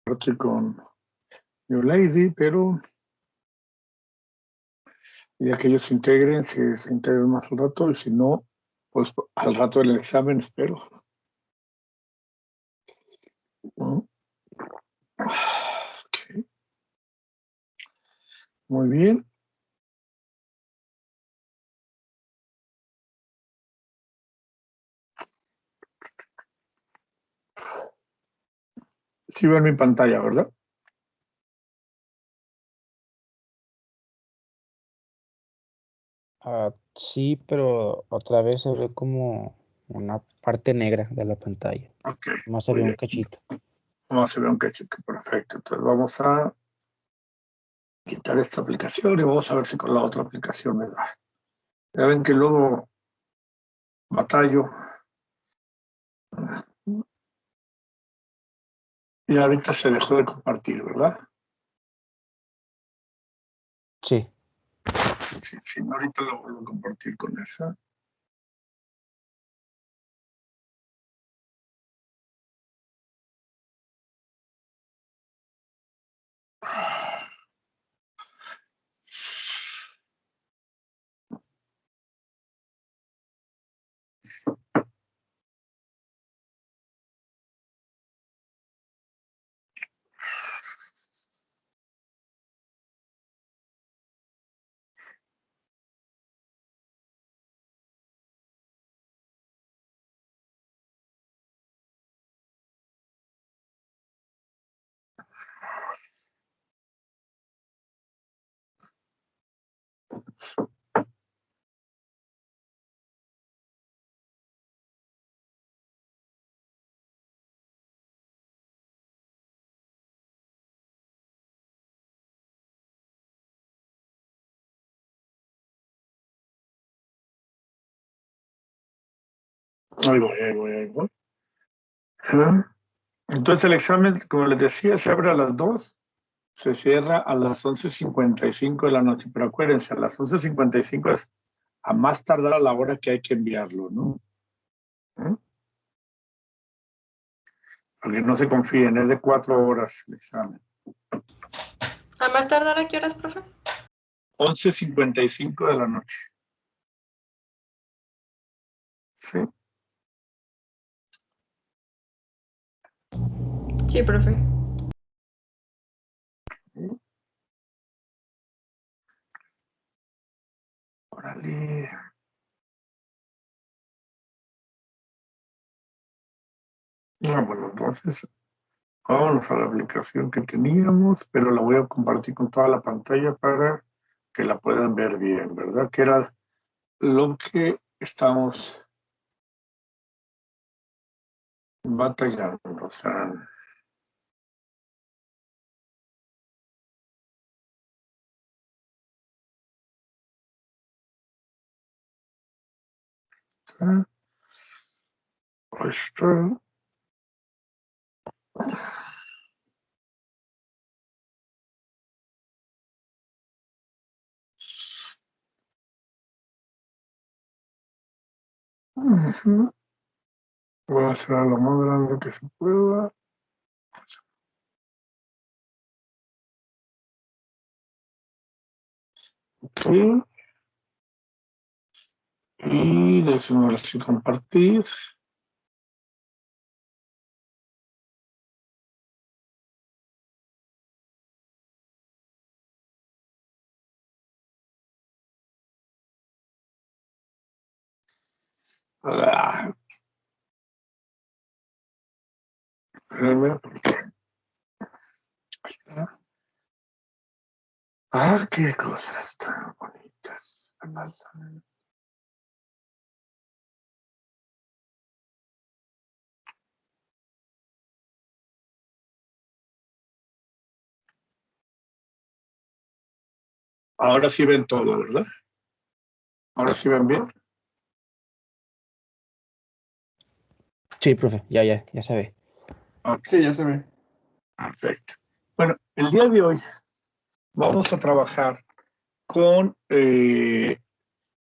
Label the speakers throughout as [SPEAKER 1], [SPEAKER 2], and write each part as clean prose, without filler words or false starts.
[SPEAKER 1] Estoy con New Lady, pero ya que ellos se integren, si se integren más al rato, y si no, pues al rato del examen espero. Okay. Muy bien. Sí veo en mi pantalla, ¿verdad?
[SPEAKER 2] Sí, pero otra vez se ve como una parte negra de la pantalla.
[SPEAKER 1] Ok.
[SPEAKER 2] Más se ve un cachito.
[SPEAKER 1] Vamos a ver un cachito, perfecto. Entonces vamos a quitar esta aplicación y vamos a ver si con la otra aplicación me da. Ya ven que luego batallo. Y ahorita se dejó de compartir, ¿verdad?
[SPEAKER 2] Sí.
[SPEAKER 1] Sí, ahorita lo vuelvo a compartir con esa. Ahí voy. Entonces el examen, como les decía, se abre a las 2, se cierra a las 11:55 de la noche, pero acuérdense, a las 11:55 es a más tardar a la hora que hay que enviarlo, ¿no? Porque no se confíen, es de 4 horas el examen.
[SPEAKER 3] ¿A más tardar a qué horas, profe?
[SPEAKER 1] 11:55 de la noche. Sí.
[SPEAKER 3] Sí, profe.
[SPEAKER 1] Órale. Bueno, entonces vámonos a la aplicación que teníamos, pero la voy a compartir con toda la pantalla para que la puedan ver bien, ¿verdad? Que era lo que estamos batallando, o sea. Esto. Voy a hacer lo más grande que se pueda. Ok. Y déjenme ver si compartir. Ah, espérenme, porque. Ah, qué cosas tan bonitas. Ahora sí ven todo, ¿verdad? Ahora sí ven bien.
[SPEAKER 2] Sí, profe, ya se ve.
[SPEAKER 1] Okay. Sí, ya se ve. Perfecto. Bueno, el día de hoy vamos a trabajar con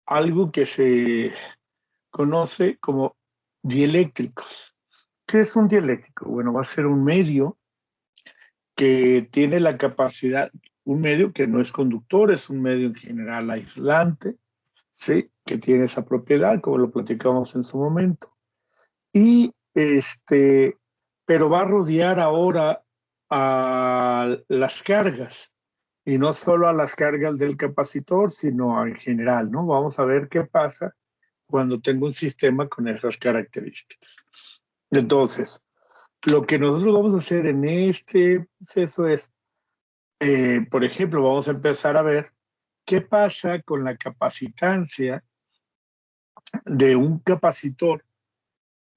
[SPEAKER 1] algo que se conoce como dieléctricos. ¿Qué es un dieléctrico? Bueno, va a ser un medio que tiene la capacidad, un medio que no es conductor, es un medio en general aislante, ¿sí? Que tiene esa propiedad, como lo platicamos en su momento. Y pero va a rodear ahora a las cargas, y no solo a las cargas del capacitor, sino en general, ¿no? Vamos a ver qué pasa cuando tengo un sistema con esas características. Entonces, lo que nosotros vamos a hacer en este proceso es, por ejemplo, vamos a empezar a ver qué pasa con la capacitancia de un capacitor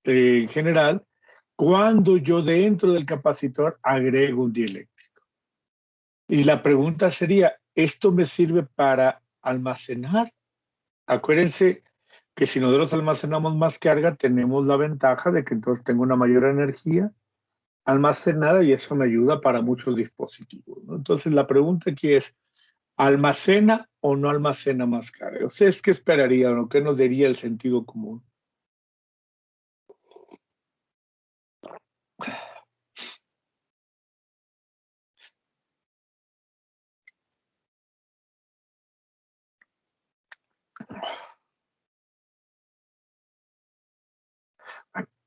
[SPEAKER 1] en general cuando yo dentro del capacitor agrego un dieléctrico. Y la pregunta sería, ¿esto me sirve para almacenar? Acuérdense que si nosotros almacenamos más carga, tenemos la ventaja de que entonces tengo una mayor energía almacenada y eso me ayuda para muchos dispositivos, ¿no? Entonces la pregunta aquí es, ¿almacena o no almacena más carga? ¿Ustedes qué esperarían o qué nos diría el sentido común?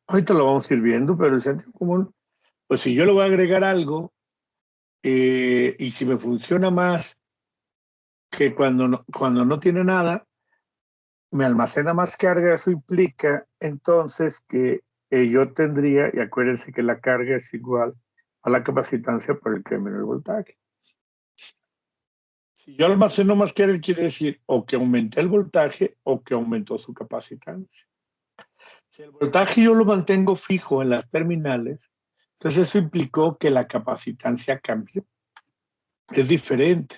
[SPEAKER 1] Ahorita lo vamos a ir viendo, pero el sentido común, pues si yo le voy a agregar algo y si me funciona más que cuando no tiene nada, me almacena más carga, eso implica entonces que yo tendría, y acuérdense que la carga es igual a la capacitancia por el que menos el voltaje. Si yo almaceno más carga, quiere decir o que aumenté el voltaje o que aumentó su capacitancia. Si el voltaje yo lo mantengo fijo en las terminales, entonces eso implicó que la capacitancia cambió. Es diferente.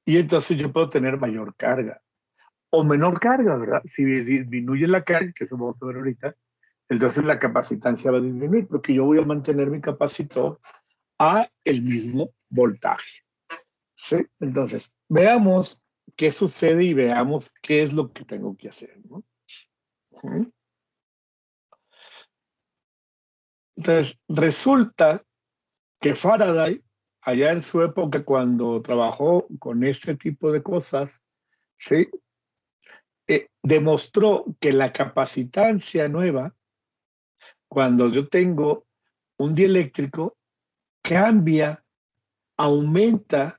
[SPEAKER 1] Y entonces yo puedo tener mayor carga o menor carga, ¿verdad? Si disminuye la carga, que eso vamos a ver ahorita, entonces la capacitancia va a disminuir porque yo voy a mantener mi capacitor a el mismo voltaje. ¿Sí? Entonces, veamos qué sucede y veamos qué es lo que tengo que hacer, ¿no? Entonces, resulta que Faraday, allá en su época cuando trabajó con este tipo de cosas, ¿sí? Demostró que la capacitancia nueva, cuando yo tengo un dieléctrico, cambia, aumenta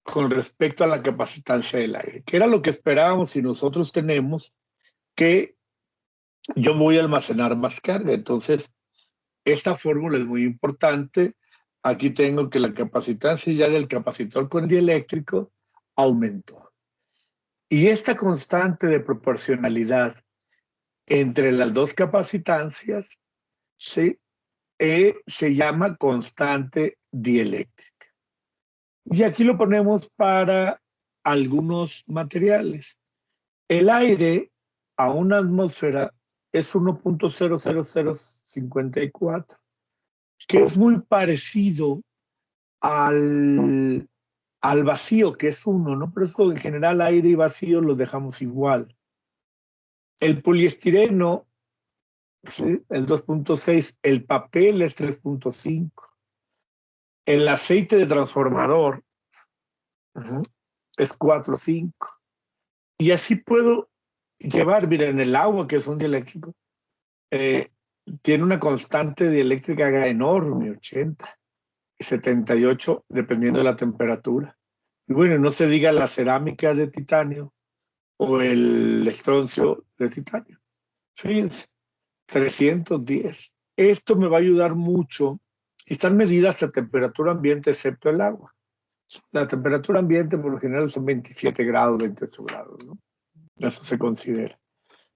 [SPEAKER 1] con respecto a la capacitancia del aire, que era lo que esperábamos si nosotros tenemos que yo voy a almacenar más carga. Entonces, esta fórmula es muy importante. Aquí tengo que la capacitancia ya del capacitor con el dieléctrico aumentó. Y esta constante de proporcionalidad entre las dos capacitancias se llama constante dieléctrica. Y aquí lo ponemos para algunos materiales. El aire a una atmósfera es 1.00054, que es muy parecido al vacío, que es 1, ¿no? Pero eso en general aire y vacío los dejamos igual. El poliestireno, ¿sí? El 2.6, el papel es 3.5. El aceite de transformador es 4.5. Y así puedo llevar, miren, el agua, que es un dieléctrico, tiene una constante dieléctrica enorme, 80, 78, dependiendo de la temperatura. Y bueno, no se diga la cerámica de titanio o el estroncio de titanio. Fíjense, 310. Esto me va a ayudar mucho. Y están medidas a temperatura ambiente, excepto el agua. La temperatura ambiente por lo general son 27 grados, 28 grados, ¿no? Eso se considera.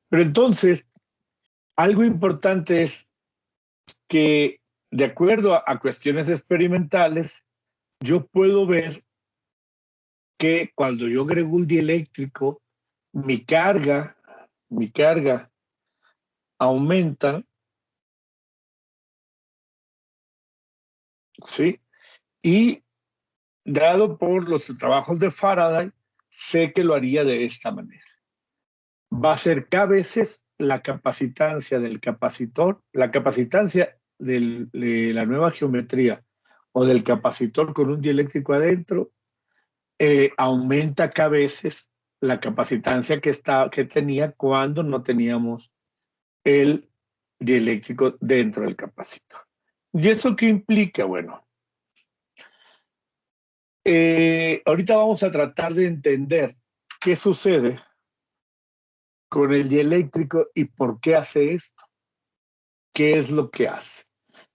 [SPEAKER 1] Pero entonces, algo importante es que, de acuerdo a cuestiones experimentales, yo puedo ver que cuando yo agrego un dieléctrico, mi carga aumenta, ¿sí? Y dado por los trabajos de Faraday, sé que lo haría de esta manera. Va a ser que a veces la capacitancia del capacitor, la capacitancia de la nueva geometría o del capacitor con un dieléctrico adentro, aumenta cada veces la capacitancia que tenía cuando no teníamos el dieléctrico dentro del capacitor. ¿Y eso qué implica? Bueno, ahorita vamos a tratar de entender qué sucede con el dieléctrico y por qué hace esto. ¿Qué es lo que hace?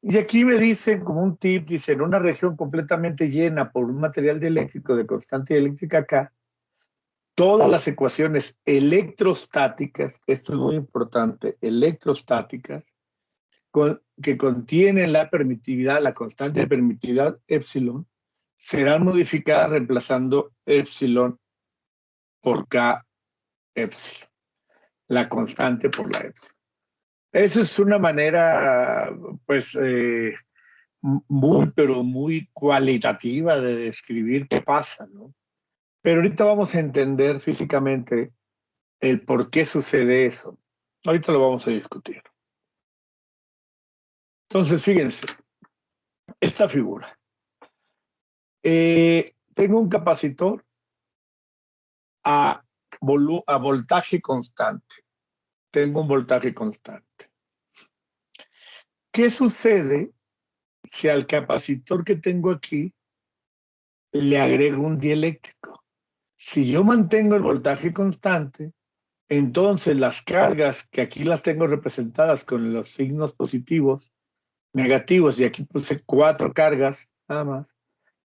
[SPEAKER 1] Y aquí me dicen, como un tip, dicen, una región completamente llena por un material dieléctrico de constante dieléctrica K, todas las ecuaciones electrostáticas, esto es muy importante, electrostáticas, que contienen la permitividad, la constante de permitividad epsilon, serán modificadas reemplazando epsilon por K epsilon, la constante por la epsilon. Eso es una manera, pues, pero muy cualitativa de describir qué pasa, ¿no? Pero ahorita vamos a entender físicamente el por qué sucede eso. Ahorita lo vamos a discutir. Entonces, fíjense, esta figura. Tengo un capacitor a voltaje constante. Tengo un voltaje constante. ¿Qué sucede si al capacitor que tengo aquí le agrego un dieléctrico? Si yo mantengo el voltaje constante, entonces las cargas, que aquí las tengo representadas con los signos positivos, negativos, y aquí puse 4 cargas nada más,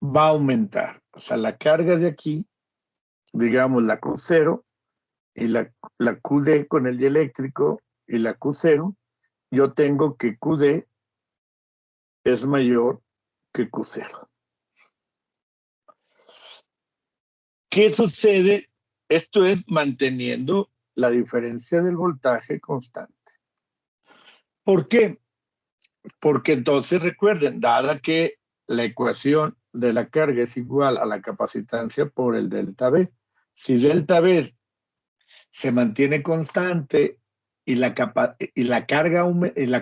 [SPEAKER 1] va a aumentar. O sea, la carga de aquí, digamos la Q0 y la QD con el dieléctrico y la Q0, yo tengo que QD es mayor que Q0. ¿Qué sucede? Esto es manteniendo la diferencia del voltaje constante. ¿Por qué? Porque entonces recuerden, dada que la ecuación de la carga es igual a la capacitancia por el delta B, si delta B se mantiene constante y la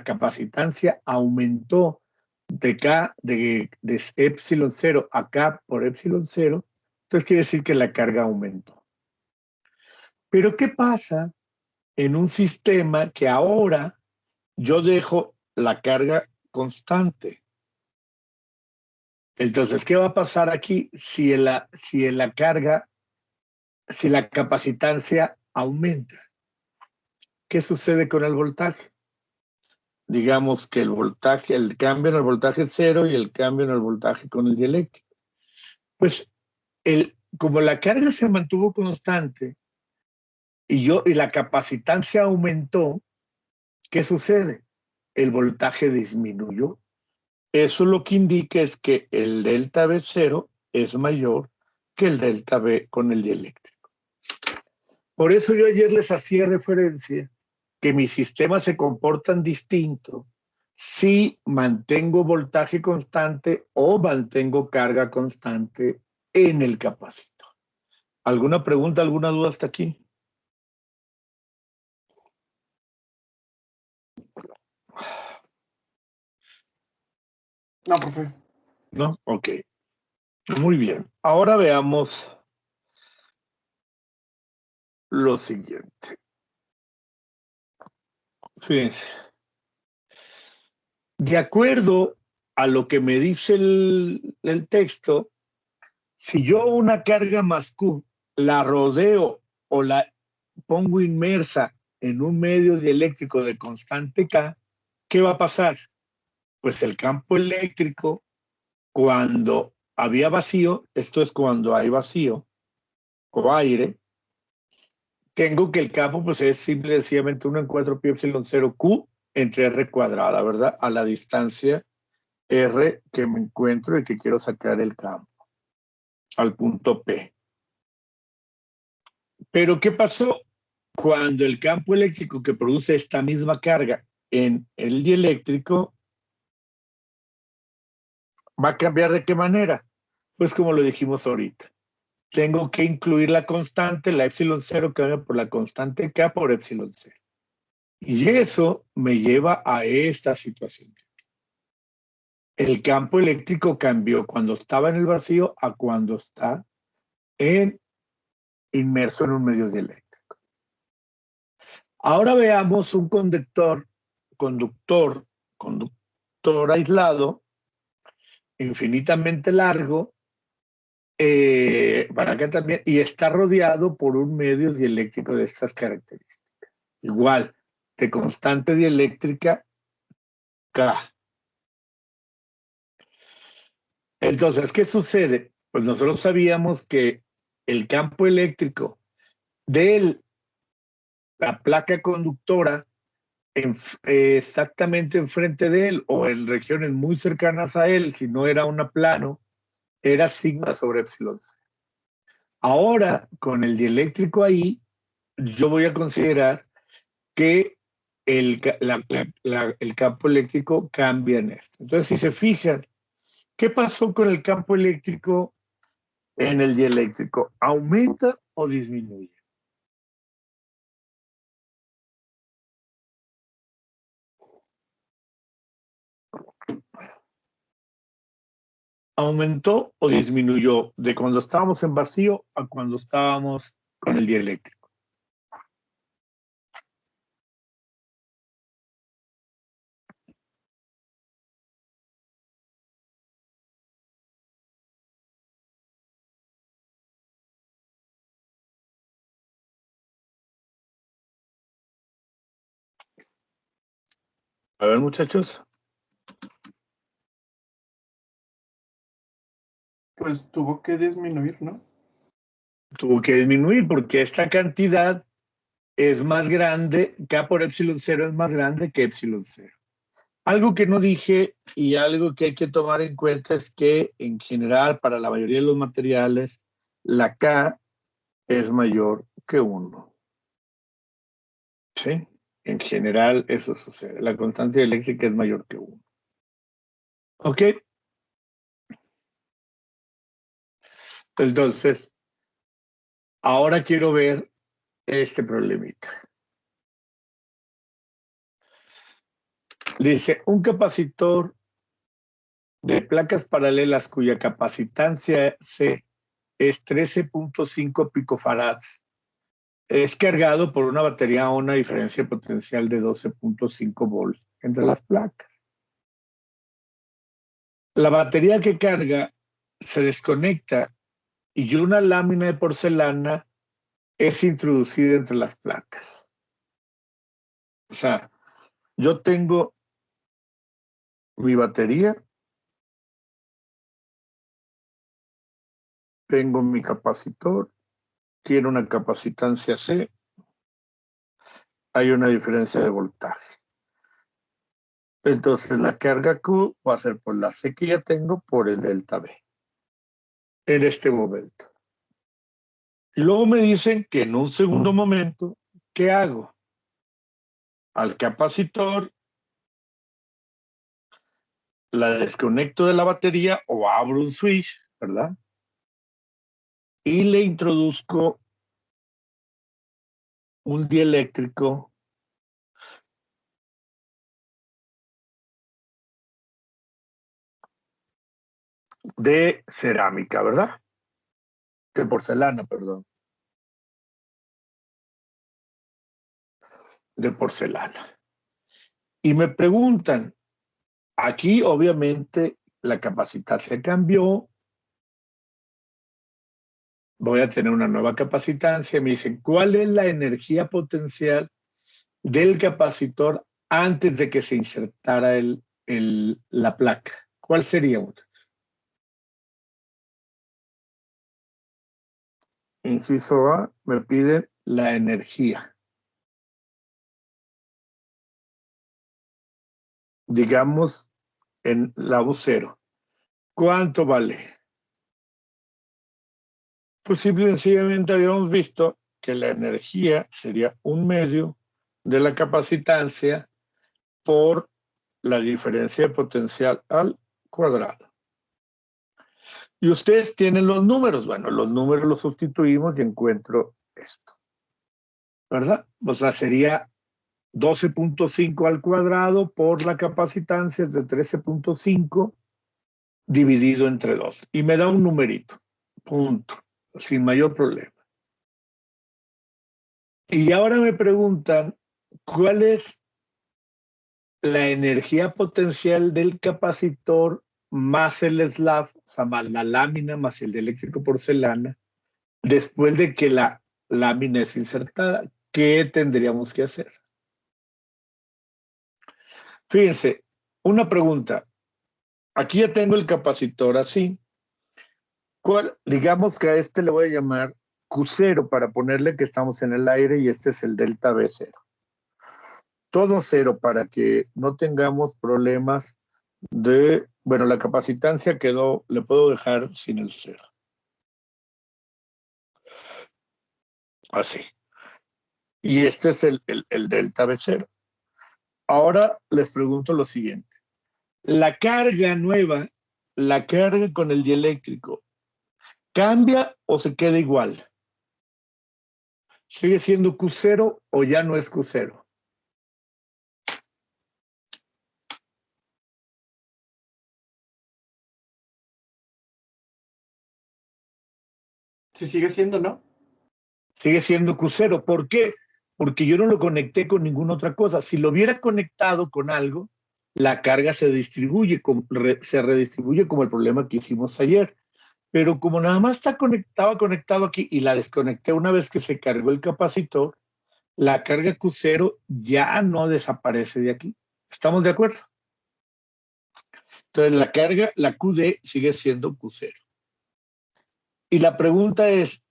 [SPEAKER 1] capacitancia aumentó de K, de epsilon 0 a K por epsilon 0, entonces quiere decir que la carga aumentó. Pero ¿qué pasa en un sistema que ahora yo dejo la carga constante? Entonces, ¿qué va a pasar aquí si la capacitancia aumenta? ¿Qué sucede con el voltaje? Digamos que el cambio en el voltaje cero y el cambio en el voltaje con el dieléctrico. Pues como la carga se mantuvo constante y la capacitancia aumentó, ¿qué sucede? El voltaje disminuyó. Eso lo que indica es que el delta B0 es mayor que el delta B con el dieléctrico. Por eso yo ayer les hacía referencia que mis sistemas se comportan distinto si mantengo voltaje constante o mantengo carga constante en el capacitor. ¿Alguna pregunta, alguna duda hasta aquí?
[SPEAKER 2] No, profe.
[SPEAKER 1] ¿No? Ok. Muy bien. Ahora veamos lo siguiente. Fíjense. De acuerdo a lo que me dice el texto, si yo una carga más Q la rodeo o la pongo inmersa en un medio dieléctrico de constante K, ¿qué va a pasar? Pues el campo eléctrico, cuando había vacío, esto es cuando hay vacío o aire, tengo que el campo pues es simple y sencillamente 1 en 4 pi epsilon 0 Q entre R cuadrada, ¿verdad? A la distancia R que me encuentro y que quiero sacar el campo al punto P. Pero ¿qué pasó? Cuando el campo eléctrico que produce esta misma carga en el dieléctrico va a cambiar. ¿De qué manera? Pues como lo dijimos ahorita. Tengo que incluir la constante, la epsilon 0 cambia por la constante K por epsilon 0. Y eso me lleva a esta situación. el campo eléctrico cambió cuando estaba en el vacío a cuando está inmerso en un medio dieléctrico. Ahora veamos un conductor aislado, infinitamente largo, para acá también, y está rodeado por un medio dieléctrico de estas características. Igual, de constante dieléctrica K. Entonces, ¿qué sucede? Pues nosotros sabíamos que el campo eléctrico de la placa conductora exactamente enfrente de él o en regiones muy cercanas a él, si no era un plano, era sigma sobre epsilon c. Ahora, con el dieléctrico ahí, yo voy a considerar que el campo eléctrico cambia en esto. Entonces, si se fijan, ¿qué pasó con el campo eléctrico en el dieléctrico? ¿Aumenta o disminuye? ¿Aumentó o disminuyó de cuando estábamos en vacío a cuando estábamos con el dieléctrico? A ver, muchachos.
[SPEAKER 4] Pues tuvo que disminuir, ¿no?
[SPEAKER 1] Tuvo que disminuir porque esta cantidad es más grande, K por epsilon 0 es más grande que epsilon 0. Algo que no dije y algo que hay que tomar en cuenta es que en general para la mayoría de los materiales la K es mayor que 1. ¿Sí? En general eso sucede. La constante eléctrica es mayor que 1. ¿Ok? Entonces, ahora quiero ver este problemita. Dice, un capacitor de placas paralelas cuya capacitancia C es 13.5 picofarads es cargado por una batería a una diferencia potencial de 12.5 volts entre las placas. La batería que carga se desconecta y una lámina de porcelana es introducida entre las placas. O sea, yo tengo mi batería, tengo mi capacitor, tiene una capacitancia C, hay una diferencia de voltaje. Entonces la carga Q va a ser por la C que ya tengo por el delta B en este momento. Y luego me dicen que en un segundo momento, ¿qué hago? Al capacitor la desconecto de la batería o abro un switch, ¿verdad? Y le introduzco un dieléctrico de cerámica, ¿verdad? De porcelana, perdón. De porcelana. Y me preguntan, aquí obviamente la capacitancia cambió, voy a tener una nueva capacitancia, me dicen, ¿cuál es la energía potencial del capacitor antes de que se insertara la placa? ¿Cuál sería? Inciso A, me piden la energía. Digamos en la U0. ¿Cuánto vale? Pues simple y sencillamente habíamos visto que la energía sería un medio de la capacitancia por la diferencia de potencial al cuadrado. Y ustedes tienen los números. Bueno, los números los sustituimos y encuentro esto. ¿Verdad? O sea, sería 12.5 al cuadrado por la capacitancia es de 13.5 dividido entre 2 y me da un numerito, punto, sin mayor problema. Y ahora me preguntan, ¿cuál es la energía potencial del capacitor más el slab, o sea, más la lámina, más el dieléctrico porcelana, después de que la lámina es insertada? ¿Qué tendríamos que hacer? Fíjense, una pregunta. Aquí ya tengo el capacitor así. Digamos que a este le voy a llamar Q0 para ponerle que estamos en el aire y este es el delta B0. Todo cero para que no tengamos problemas de, bueno, la capacitancia quedó, le puedo dejar sin el 0. Así. Y este es el delta B0. Ahora les pregunto lo siguiente. La carga nueva, la carga con el dieléctrico, ¿cambia o se queda igual? ¿Sigue siendo Q0 o ya no es Q0?
[SPEAKER 4] Si sigue siendo, ¿no?
[SPEAKER 1] Sigue siendo Q0. ¿Por qué? Porque yo no lo conecté con ninguna otra cosa. Si lo hubiera conectado con algo, la carga se distribuye, se redistribuye como el problema que hicimos ayer. Pero como nada más estaba conectado aquí y la desconecté una vez que se cargó el capacitor, la carga Q0 ya no desaparece de aquí. ¿Estamos de acuerdo? Entonces la carga, la QD, sigue siendo Q0. Y la pregunta es,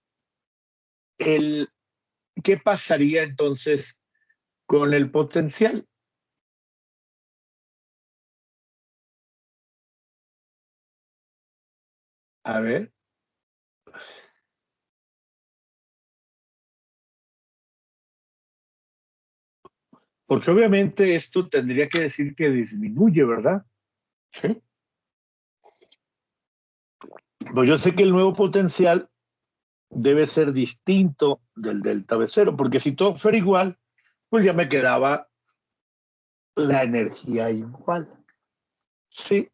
[SPEAKER 1] ¿qué pasaría entonces con el potencial? A ver. Porque obviamente esto tendría que decir que disminuye, ¿verdad? Sí. Pues yo sé que el nuevo potencial debe ser distinto del delta B0, porque si todo fuera igual, pues ya me quedaba la energía igual. Sí.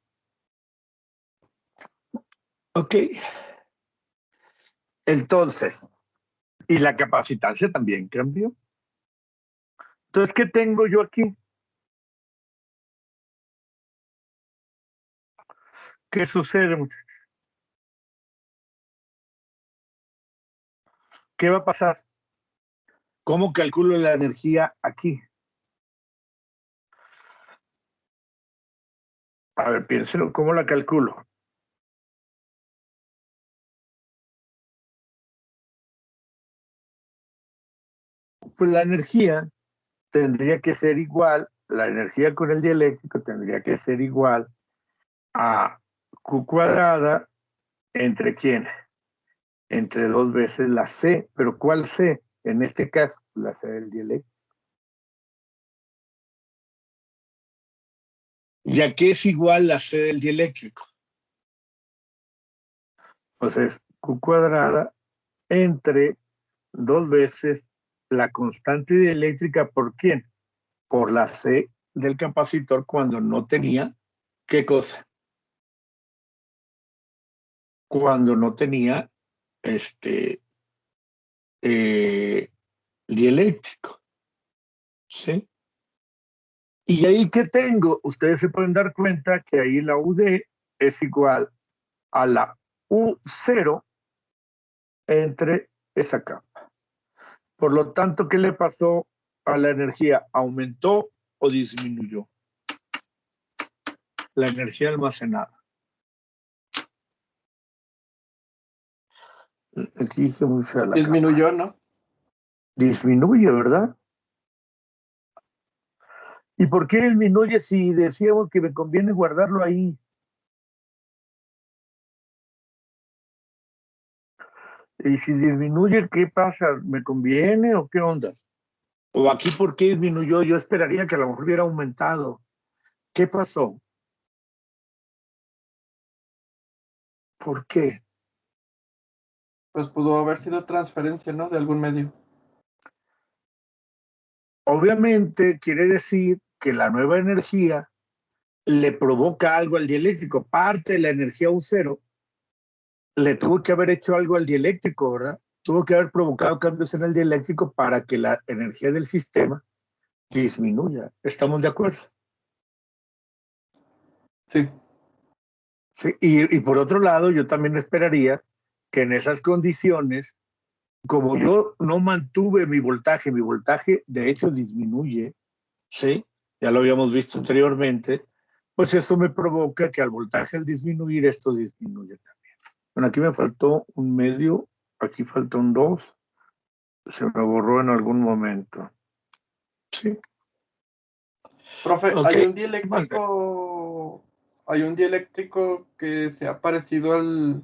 [SPEAKER 1] Ok. Entonces, y la capacitancia también cambió. Entonces, ¿qué tengo yo aquí? ¿Qué sucede, muchachos? ¿Qué va a pasar? ¿Cómo calculo la energía aquí? A ver, piénselo, ¿cómo la calculo? Pues la energía tendría que ser igual, la energía con el dieléctrico tendría que ser igual a Q cuadrada entre ¿quién? Entre 2 veces la C. ¿Pero cuál C? En este caso, la C del dieléctrico. ¿Ya qué es igual la C del dieléctrico? Pues es Q cuadrada entre 2 veces la constante dieléctrica, ¿por quién? Por la C del capacitor cuando no tenía, ¿qué cosa? Cuando no tenía dieléctrico. ¿Sí? Y ahí que tengo, ustedes se pueden dar cuenta que ahí la UD es igual a la U0 entre esa capa. Por lo tanto, ¿qué le pasó a la energía? ¿Aumentó o disminuyó? La energía almacenada. Aquí hice muy fea la
[SPEAKER 4] Disminuyó,
[SPEAKER 1] capa.
[SPEAKER 4] ¿no?
[SPEAKER 1] Disminuye, ¿verdad? ¿Y por qué disminuye si decíamos que me conviene guardarlo ahí? Y si disminuye, ¿qué pasa? ¿Me conviene o qué ondas? O aquí, ¿por qué disminuyó? Yo esperaría que a lo mejor hubiera aumentado. ¿Qué pasó? ¿Por qué?
[SPEAKER 4] Pues pudo haber sido transferencia, ¿no? De algún medio.
[SPEAKER 1] Obviamente quiere decir que la nueva energía le provoca algo al dieléctrico. Parte de la energía U0 le tuvo que haber hecho algo al dieléctrico, ¿verdad? Tuvo que haber provocado cambios en el dieléctrico para que la energía del sistema disminuya. ¿Estamos de acuerdo?
[SPEAKER 4] Sí.
[SPEAKER 1] Sí, y por otro lado, yo también esperaría que en esas condiciones, como yo no mantuve mi voltaje de hecho disminuye, ¿sí? Ya lo habíamos visto anteriormente, pues eso me provoca que al voltaje al disminuir, esto disminuye también. Bueno, aquí me faltó un medio, aquí falta un 2, se me borró en algún momento. Sí.
[SPEAKER 4] Profe,
[SPEAKER 1] Ok.
[SPEAKER 4] hay un dieléctrico que se ha parecido al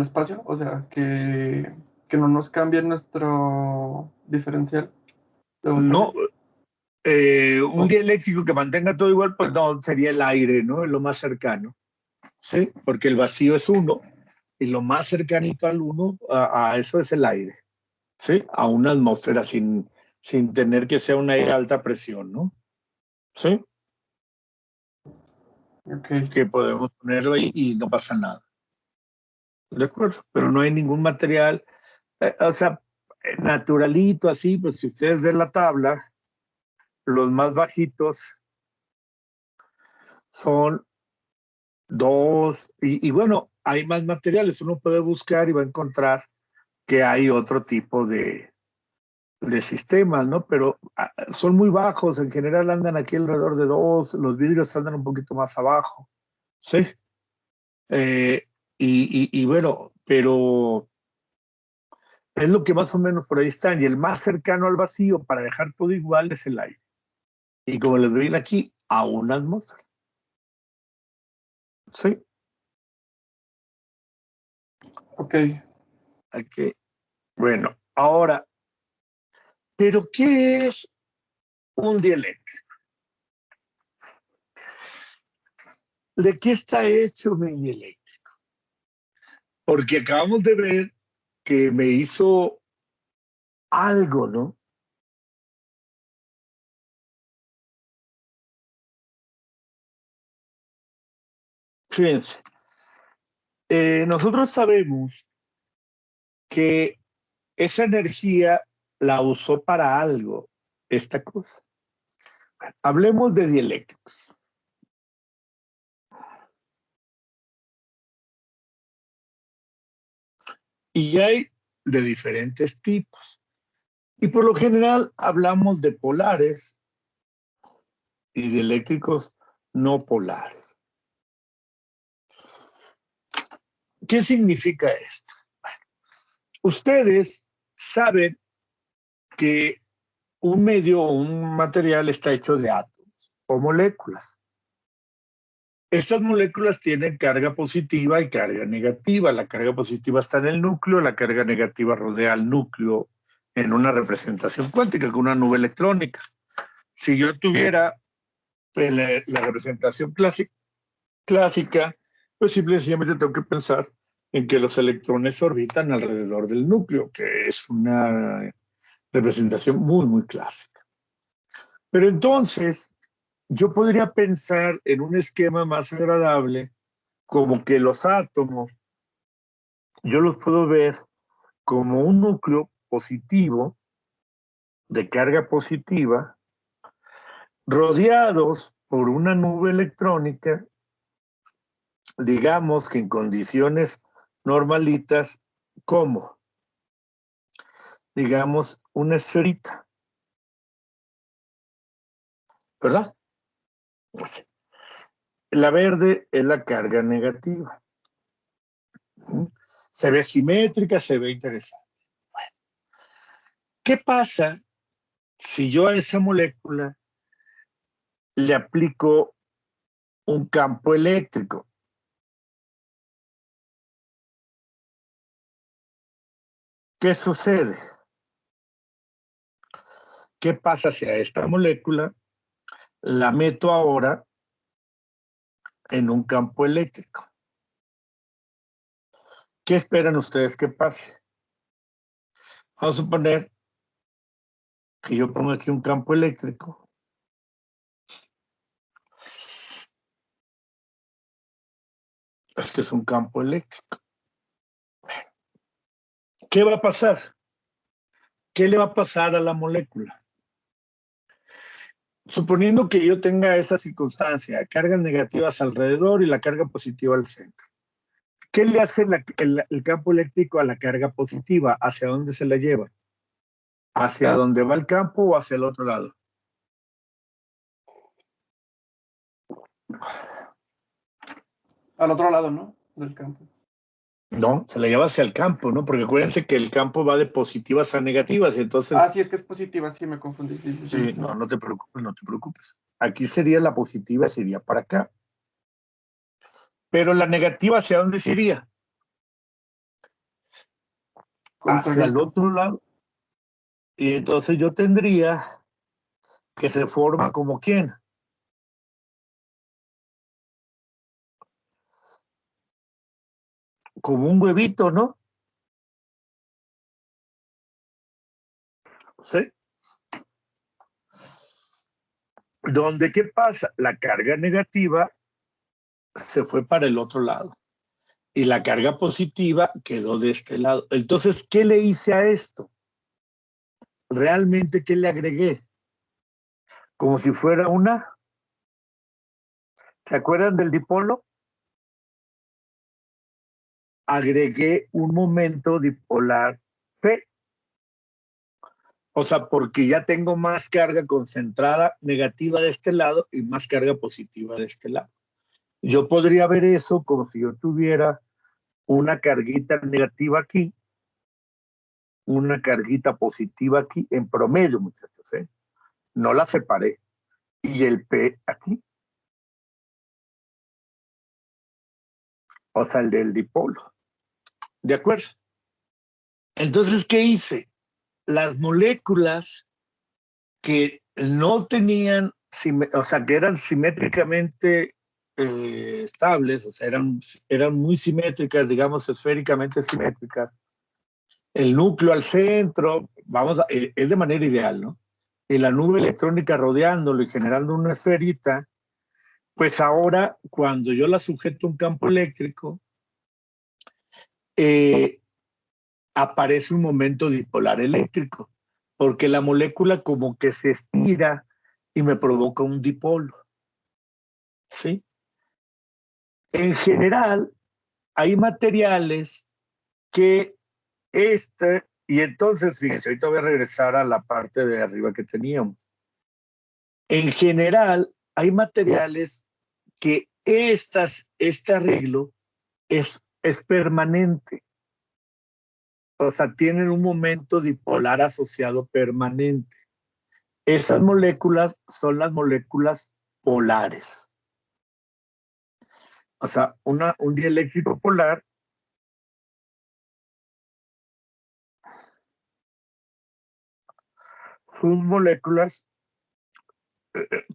[SPEAKER 4] espacio, o sea, que no nos cambie nuestro diferencial de voltaje.
[SPEAKER 1] No, un dieléctrico que mantenga todo igual, pues no, sería el aire, ¿no? Es lo más cercano, ¿sí? Porque el vacío es 1 y lo más cercanito al 1 a eso es el aire, ¿sí? A una atmósfera sin tener que sea un aire de alta presión, ¿no? ¿Sí?
[SPEAKER 4] Ok.
[SPEAKER 1] Que podemos ponerlo ahí y no pasa nada. ¿De acuerdo? Pero no hay ningún material, o sea, naturalito así, pues si ustedes ven la tabla, los más bajitos son 2, y bueno, hay más materiales, uno puede buscar y va a encontrar que hay otro tipo de sistemas, ¿no? Pero son muy bajos, en general andan aquí alrededor de 2, los vidrios andan un poquito más abajo, ¿sí? Y bueno, pero es lo que más o menos por ahí están, y el más cercano al vacío para dejar todo igual es el aire. Y como les doy aquí, a una atmósfera. ¿Sí?
[SPEAKER 4] Ok.
[SPEAKER 1] Aquí. Bueno, ahora, ¿pero qué es un dieléctrico? ¿De qué está hecho mi dieléctrico? Porque acabamos de ver que me hizo algo, ¿no? Fíjense, nosotros sabemos que esa energía la usó para algo, esta cosa. Hablemos de dieléctricos. Y hay de diferentes tipos. Y por lo general hablamos de polares y dieléctricos no polares. ¿Qué significa esto? Ustedes saben que un medio o un material está hecho de átomos o moléculas. Estas moléculas tienen carga positiva y carga negativa. La carga positiva está en el núcleo, la carga negativa rodea al núcleo en una representación cuántica, con una nube electrónica. Si yo tuviera la representación clásica, pues simplemente tengo que pensar en que los electrones orbitan alrededor del núcleo, que es una representación muy, muy clásica. Pero entonces, yo podría pensar en un esquema más agradable, como que los átomos, yo los puedo ver como un núcleo positivo, de carga positiva, rodeados por una nube electrónica, digamos que en condiciones normalitas, como, digamos, una esferita, ¿verdad? La verde es la carga negativa. Se ve simétrica, se ve interesante. Bueno, ¿qué pasa si yo a esa molécula le aplico un campo eléctrico? ¿Qué sucede? ¿Qué pasa si a esta molécula la meto ahora en un campo eléctrico? ¿Qué esperan ustedes que pase? Vamos a suponer que yo pongo aquí un campo eléctrico. Este es un campo eléctrico. ¿Qué va a pasar? ¿Qué le va a pasar a la molécula? Suponiendo que yo tenga esa circunstancia, cargas negativas alrededor y la carga positiva al centro. ¿Qué le hace el campo eléctrico a la carga positiva? ¿Hacia dónde se la lleva? ¿Hacia dónde va el campo o hacia el otro lado?
[SPEAKER 4] Al otro lado, ¿no? Del campo.
[SPEAKER 1] No, se la lleva hacia el campo, ¿no? Porque acuérdense que el campo va de positivas a negativas, y entonces...
[SPEAKER 4] Ah, sí, es que es positiva, sí, me confundí.
[SPEAKER 1] Sí, no, no te preocupes, no te preocupes. Aquí sería la positiva, sería para acá. Pero la negativa, ¿hacia dónde sería? Hacia el otro lado. Y entonces yo tendría que se forma como quién. Como un huevito, ¿no? ¿Sí? Donde, ¿qué pasa? La carga negativa se fue para el otro lado y la carga positiva quedó de este lado. Entonces, ¿qué le hice a esto? Realmente, ¿qué le agregué? Como si fuera una... ¿Se acuerdan del dipolo? Agregué un momento dipolar P. O sea, porque ya tengo más carga concentrada negativa de este lado y más carga positiva de este lado. Yo podría ver eso como si yo tuviera una carguita negativa aquí, una carguita positiva aquí, en promedio, muchachos, ¿eh? No la separé. Y el P aquí. O sea, el del dipolo. ¿De acuerdo? Entonces, ¿qué hice? Las moléculas que no tenían, o sea, que eran simétricamente estables, o sea, eran muy simétricas, digamos, esféricamente simétricas. El núcleo al centro, es de manera ideal, ¿no? Y la nube electrónica rodeándolo y generando una esferita, pues ahora, cuando yo la sujeto a un campo eléctrico, aparece un momento dipolar eléctrico, porque la molécula como que se estira y me provoca un dipolo. ¿Sí? En general, hay materiales que y entonces, fíjense, ahorita voy a regresar a la parte de arriba que teníamos. En general, hay materiales que este arreglo es permanente. O sea, tienen un momento dipolar asociado permanente. Esas moléculas son las moléculas polares. O sea, un dieléctrico polar sus moléculas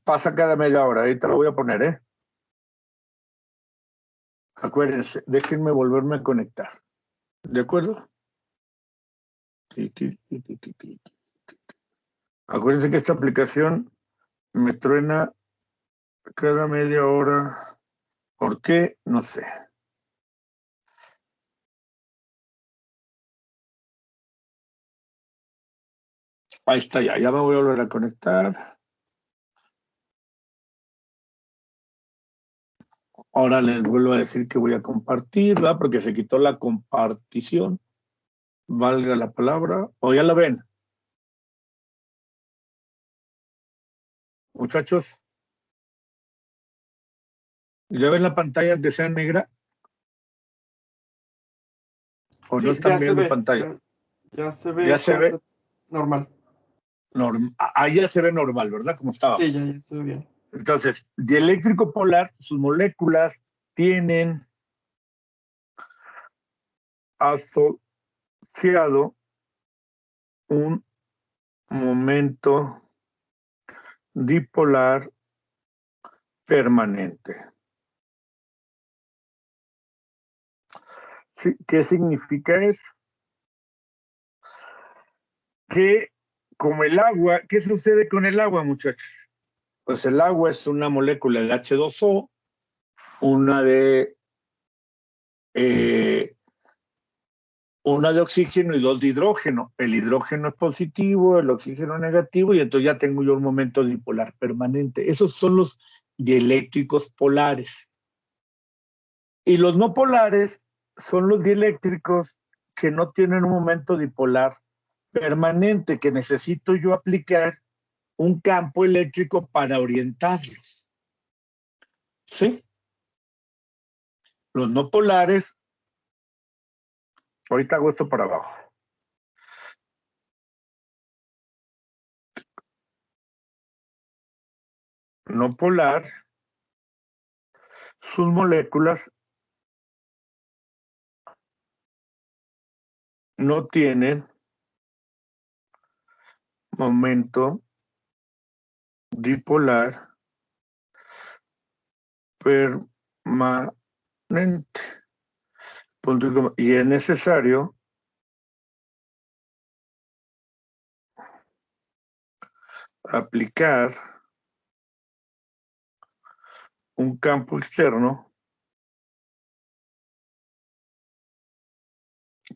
[SPEAKER 1] pasa cada media hora. Ahí te lo voy a poner, ¿eh? Acuérdense, déjenme volverme a conectar. ¿De acuerdo? Acuérdense que esta aplicación me truena cada media hora. ¿Por qué? No sé. Ahí está ya. Ya me voy a volver a conectar. Ahora les vuelvo a decir que voy a compartir, ¿verdad? Porque se quitó la compartición. Valga la palabra. ¿O ya la ven? Muchachos. ¿Ya ven la pantalla que sea negra? ¿O
[SPEAKER 4] Sí,
[SPEAKER 1] no están
[SPEAKER 4] ya se
[SPEAKER 1] viendo
[SPEAKER 4] ve.
[SPEAKER 1] pantalla?
[SPEAKER 4] Ya se ve.
[SPEAKER 1] ¿Ya se ve?
[SPEAKER 4] Normal.
[SPEAKER 1] Ahí ya se ve normal, ¿verdad? Como estábamos.
[SPEAKER 4] Sí, ya se ve bien.
[SPEAKER 1] Entonces, dieléctrico polar, sus moléculas tienen asociado un momento dipolar permanente. ¿Sí? ¿Qué significa eso? Que como el agua, ¿qué sucede con el agua, muchachos? Pues el agua es una molécula de H2O, una de oxígeno y dos de hidrógeno. El hidrógeno es positivo, el oxígeno negativo, y entonces ya tengo yo un momento dipolar permanente. Esos son los dieléctricos polares. Y los no polares son los dieléctricos que no tienen un momento dipolar permanente, que necesito yo aplicar un campo eléctrico para orientarlos. ¿Sí? Los no polares, ahorita hago esto para abajo. No polar, sus moléculas no tienen momento dipolar permanente. Y es necesario aplicar un campo externo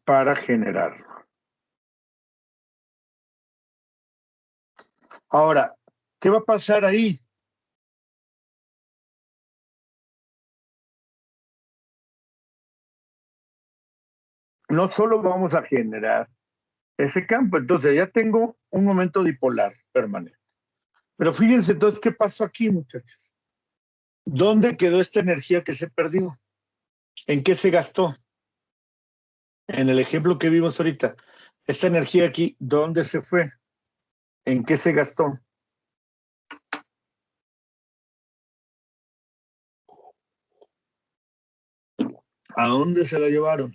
[SPEAKER 1] para generarlo. Ahora, ¿qué va a pasar ahí? No solo vamos a generar ese campo, entonces ya tengo un momento dipolar permanente. Pero fíjense entonces qué pasó aquí, muchachos. ¿Dónde quedó esta energía que se perdió? ¿En qué se gastó? En el ejemplo que vimos ahorita, esta energía aquí, ¿dónde se fue? ¿En qué se gastó? ¿A dónde se la llevaron?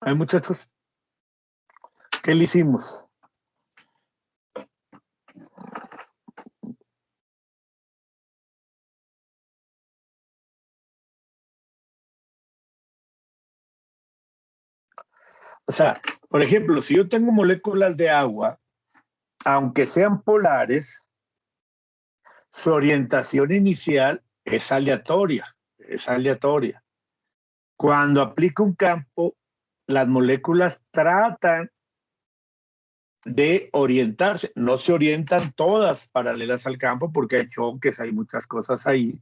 [SPEAKER 1] Hay muchachos, ¿qué le hicimos? O sea, por ejemplo, si yo tengo moléculas de agua, aunque sean polares, su orientación inicial es aleatoria, es aleatoria. Cuando aplico un campo, las moléculas tratan de orientarse. No se orientan todas paralelas al campo porque hay choques, hay muchas cosas ahí,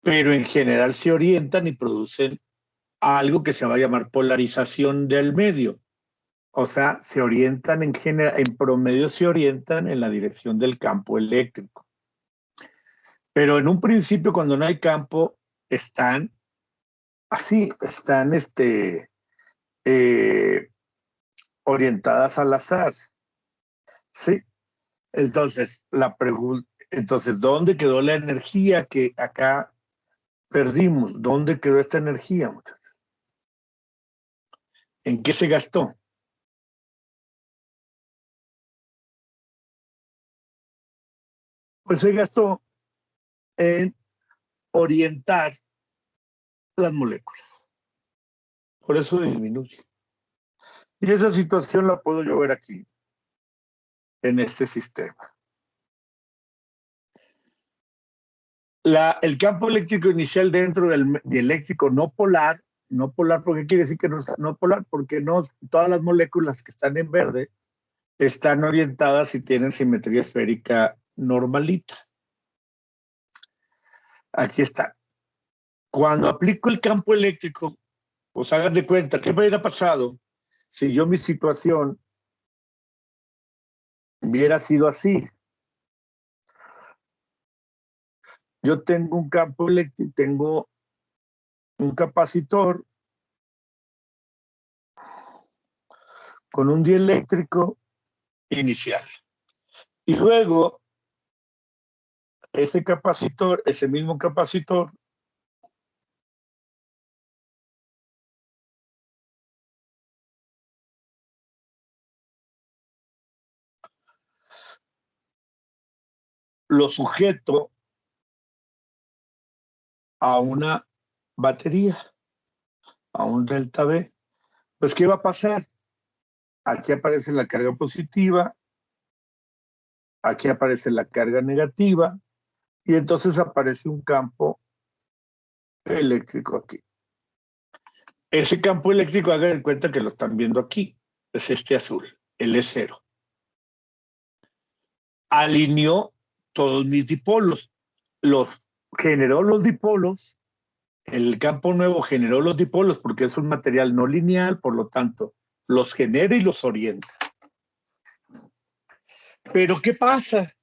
[SPEAKER 1] pero en general se orientan y producen algo que se va a llamar polarización del medio. O sea, se orientan en general, en promedio se orientan en la dirección del campo eléctrico. Pero en un principio, cuando no hay campo, están así, están eh, orientadas al azar. Sí. Entonces, la pregunta, entonces, ¿dónde quedó la energía que acá perdimos? ¿Dónde quedó esta energía, muchachos? ¿En qué se gastó? Pues se gastó en orientar las moléculas. Por eso disminuye. Y esa situación la puedo yo ver aquí, en este sistema. El campo eléctrico inicial dentro del eléctrico no polar, ¿por qué quiere decir que no polar? Porque no todas las moléculas que están en verde están orientadas y tienen simetría esférica normalita. Aquí está. Cuando aplico el campo eléctrico, pues hagan de cuenta, ¿qué me hubiera pasado si yo mi situación hubiera sido así? Yo tengo un campo eléctrico, tengo un capacitor con un dieléctrico inicial. Y luego, ese mismo capacitor, lo sujeto a una batería, a un delta V. Pues, ¿qué va a pasar? Aquí aparece la carga positiva, aquí aparece la carga negativa, y entonces aparece un campo eléctrico aquí. Ese campo eléctrico, hagan de cuenta que lo están viendo aquí, es este azul, el E0. Alineó todos mis dipolos, generó los dipolos, el campo nuevo generó los dipolos porque es un material no lineal, por lo tanto, los genera y los orienta. Pero, ¿qué pasa?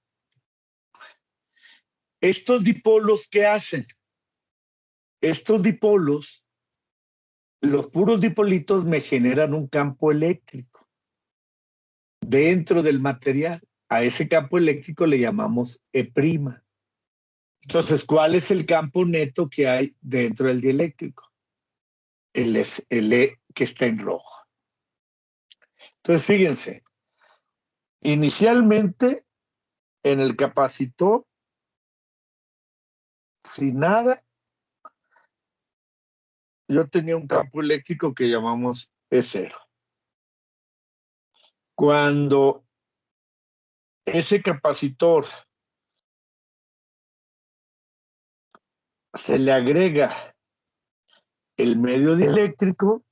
[SPEAKER 1] Estos dipolos, ¿qué hacen? Estos dipolos, los puros dipolitos me generan un campo eléctrico dentro del material. A ese campo eléctrico le llamamos E'. Entonces, ¿cuál es el campo neto que hay dentro del dieléctrico? El E que está en rojo. Entonces, fíjense, inicialmente en el capacitor, sin nada, yo tenía un campo eléctrico que llamamos E0. Cuando ese capacitor se le agrega el medio dieléctrico,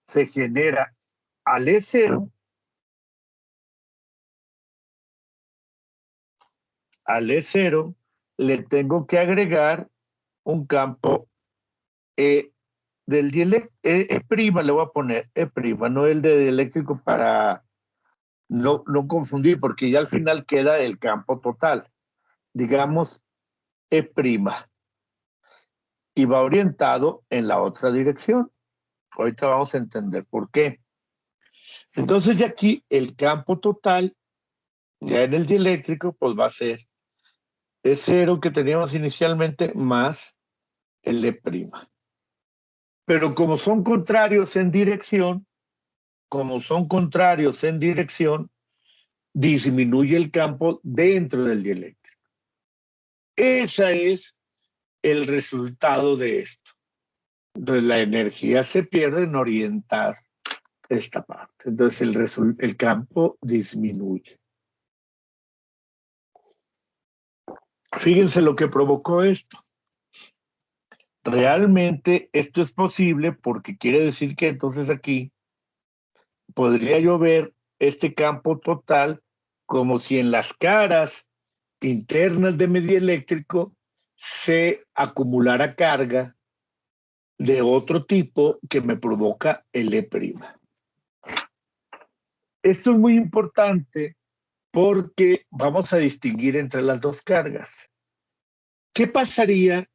[SPEAKER 1] se genera al E0, le tengo que agregar un campo E del dieléctrico, E', le voy a poner E', no el de dieléctrico para no confundir, porque ya al final queda el campo total. Digamos E', y va orientado en la otra dirección. Ahorita vamos a entender por qué. Entonces, ya aquí el campo total, ya en el dieléctrico, pues va a ser E0 que teníamos inicialmente más el E'. Pero como son contrarios en dirección, disminuye el campo dentro del dieléctrico. Ese es el resultado de esto. Entonces la energía se pierde en orientar esta parte. Entonces el campo disminuye. Fíjense lo que provocó esto. Realmente esto es posible porque quiere decir que entonces aquí podría yo ver este campo total como si en las caras internas de mi dieléctrico se acumulara carga de otro tipo que me provoca el E'. Esto es muy importante porque vamos a distinguir entre las dos cargas. ¿Qué pasaría?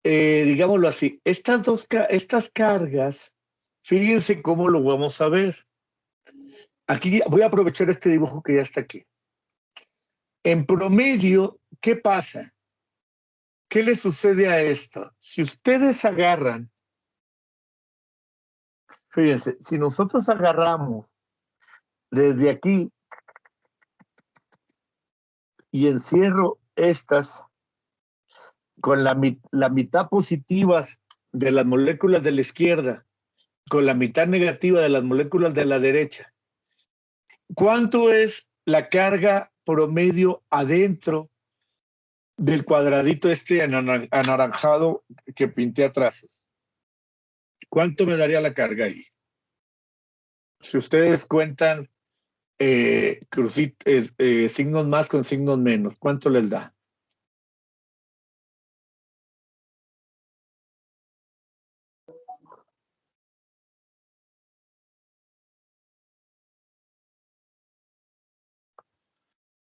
[SPEAKER 1] Digámoslo así, estas cargas, fíjense cómo lo vamos a ver. Aquí voy a aprovechar este dibujo que ya está aquí. En promedio, ¿qué pasa? ¿Qué le sucede a esto? Si ustedes agarran, fíjense, si nosotros agarramos desde aquí y encierro estas con la mitad positivas de las moléculas de la izquierda, con la mitad negativa de las moléculas de la derecha, ¿cuánto es la carga promedio adentro del cuadradito este anaranjado que pinté atrás? ¿Cuánto me daría la carga ahí? Si ustedes cuentan signos más con signos menos, ¿cuánto les da?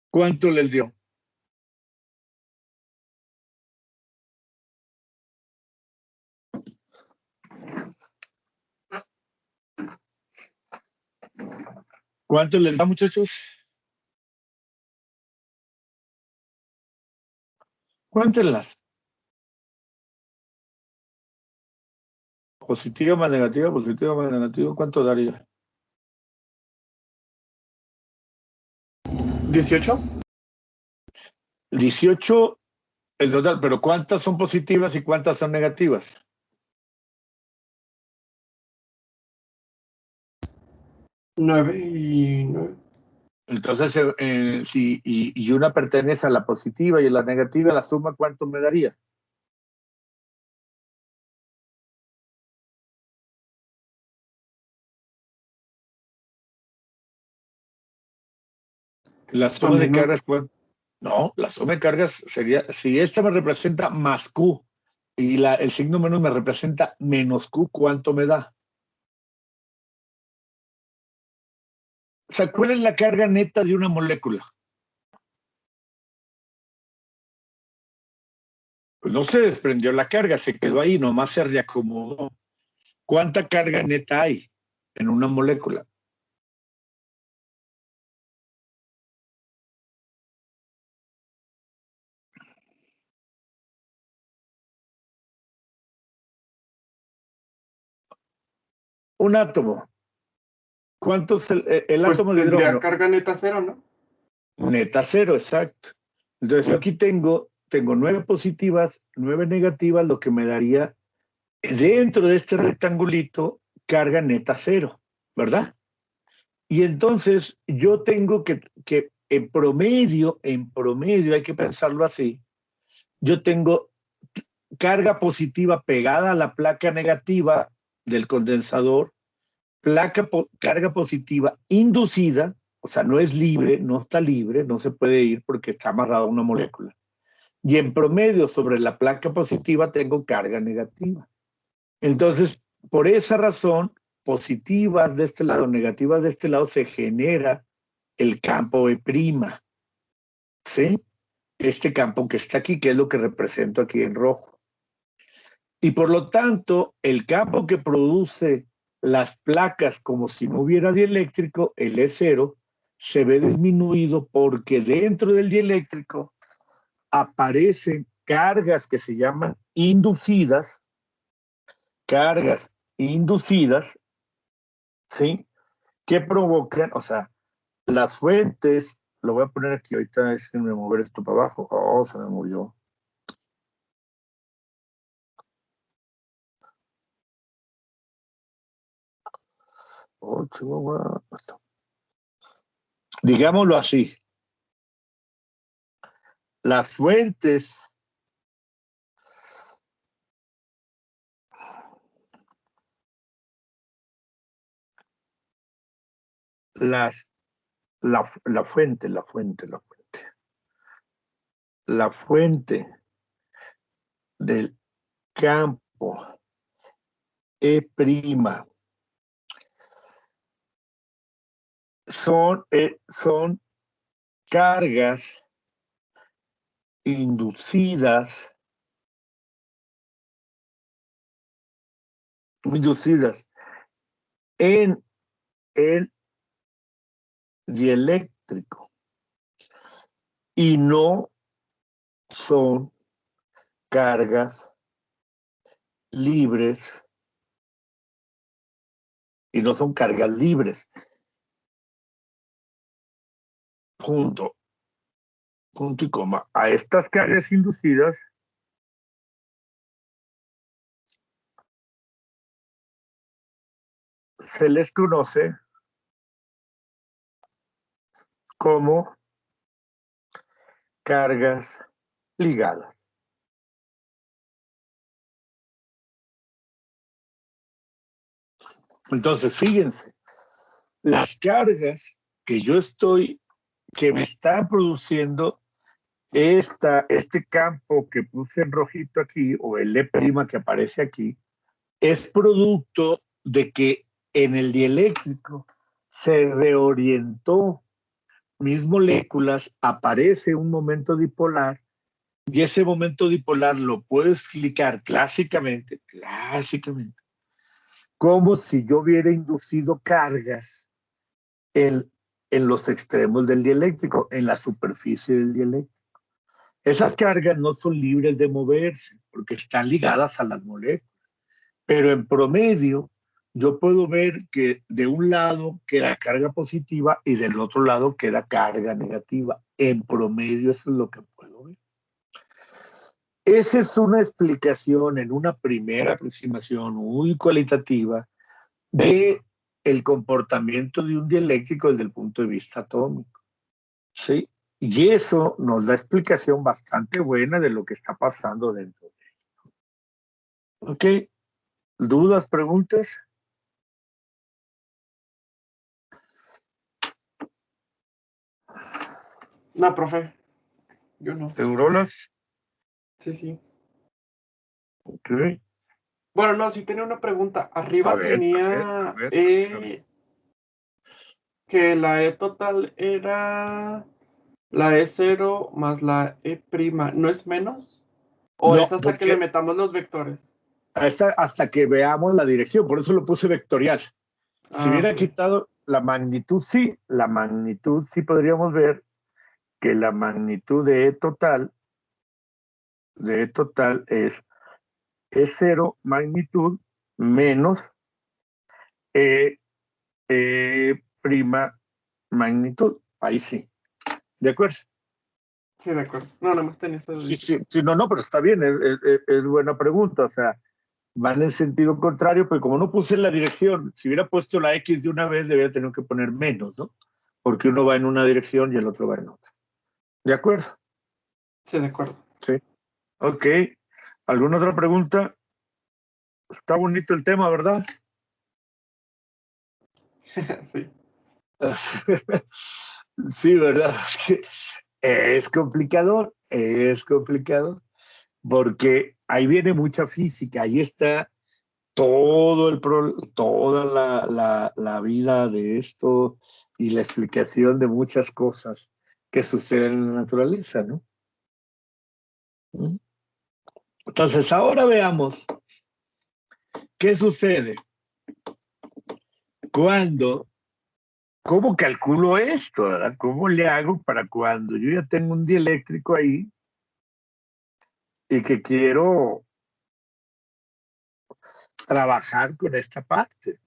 [SPEAKER 1] ¿Cuánto les dio? ¿Cuánto les da, muchachos? Cuéntenlas. Positivo más negativo, ¿cuánto daría?
[SPEAKER 4] 18.
[SPEAKER 1] 18 el total, pero ¿cuántas son positivas y cuántas son negativas?
[SPEAKER 4] 9 y 9.
[SPEAKER 1] Entonces, y una pertenece a la positiva y a la negativa, la suma, ¿cuánto me daría? La suma de cargas, no, la suma de cargas sería, si esta me representa más Q y el signo menos me representa menos Q, ¿cuánto me da? O sea, ¿cuál es la carga neta de una molécula? Pues no se desprendió la carga, se quedó ahí, nomás se reacomodó. ¿Cuánta carga neta hay en una molécula? Un átomo. ¿Cuánto es el
[SPEAKER 4] Pues
[SPEAKER 1] átomo de
[SPEAKER 4] tendría
[SPEAKER 1] hidrógeno?
[SPEAKER 4] carga neta 0, ¿no?
[SPEAKER 1] Neta 0, exacto. Entonces yo aquí tengo 9 positivas, 9 negativas, lo que me daría dentro de este rectangulito carga neta 0, ¿verdad? Y entonces yo tengo que en promedio, hay que pensarlo así, yo tengo carga positiva pegada a la placa negativa del condensador, carga positiva inducida, o sea, no es libre, no está libre, no se puede ir porque está amarrado a una molécula. Y en promedio sobre la placa positiva tengo carga negativa. Entonces, por esa razón, positivas de este lado, negativas de este lado, se genera el campo E', ¿sí? Este campo que está aquí, que es lo que represento aquí en rojo. Y por lo tanto, el campo que produce las placas como si no hubiera dieléctrico, el E0, se ve disminuido porque dentro del dieléctrico aparecen cargas que se llaman inducidas, ¿sí? Que provocan, o sea, las fuentes, lo voy a poner aquí, ahorita déjenme mover esto para abajo, oh, se me movió. Oh, chihuahua. Digámoslo así, las fuentes la fuente del campo E' son cargas inducidas en el dieléctrico y no son cargas libres punto y coma. A estas cargas inducidas se les conoce como cargas ligadas. Entonces, fíjense, las cargas que me están produciendo este campo que puse en rojito aquí, o el E' que aparece aquí, es producto de que en el dieléctrico se reorientó mis moléculas, aparece un momento dipolar, y ese momento dipolar lo puedo explicar clásicamente, como si yo hubiera inducido cargas en los extremos del dieléctrico, en la superficie del dieléctrico. Esas cargas no son libres de moverse porque están ligadas a las moléculas, pero en promedio yo puedo ver que de un lado queda carga positiva y del otro lado queda carga negativa.
[SPEAKER 5] en promedio eso es lo que puedo ver. Esa es una explicación en una primera aproximación muy cualitativa de el comportamiento de un dieléctrico desde el punto de vista atómico, ¿sí? Y eso nos da explicación bastante buena de lo que está pasando dentro de él. ¿Ok? ¿Dudas, preguntas?
[SPEAKER 4] No, profe. Yo no.
[SPEAKER 5] ¿Segurolas?
[SPEAKER 4] Sí, sí.
[SPEAKER 5] Ok.
[SPEAKER 4] Bueno, no, sí tenía una pregunta.
[SPEAKER 5] A
[SPEAKER 4] Arriba
[SPEAKER 5] ver,
[SPEAKER 4] tenía
[SPEAKER 5] a ver.
[SPEAKER 4] que la E total era la E0 más la E prima. ¿No es menos? ¿O es
[SPEAKER 5] No,
[SPEAKER 4] hasta que le
[SPEAKER 5] porque
[SPEAKER 4] metamos los vectores?
[SPEAKER 5] hasta que veamos la dirección, por eso lo puse vectorial. Si
[SPEAKER 4] Ah,
[SPEAKER 5] hubiera
[SPEAKER 4] ok.
[SPEAKER 5] quitado la magnitud sí podríamos ver que la magnitud de E total es E0 magnitud menos E prima magnitud. Ahí sí. ¿De acuerdo?
[SPEAKER 4] Sí, de acuerdo. No, nada más tenía esa duda.
[SPEAKER 5] Sí, no, pero está bien, es buena pregunta. O sea, van en sentido contrario, pero como no puse la dirección, si hubiera puesto la X de una vez, debería tener que poner menos, ¿no? Porque uno va en una dirección y el otro va en otra. ¿De acuerdo?
[SPEAKER 4] Sí, de acuerdo.
[SPEAKER 5] Sí. Ok. ¿Alguna otra pregunta? Está bonito el tema, ¿verdad?
[SPEAKER 4] Sí.
[SPEAKER 5] Sí, ¿verdad? Es complicado, porque ahí viene mucha física, ahí está toda la vida de esto y la explicación de muchas cosas que suceden en la naturaleza, ¿no? Entonces, ahora veamos qué sucede cuando, cómo calculo esto, ¿verdad? ¿Cómo le hago para cuando yo ya tengo un dieléctrico ahí y que quiero trabajar con esta parte?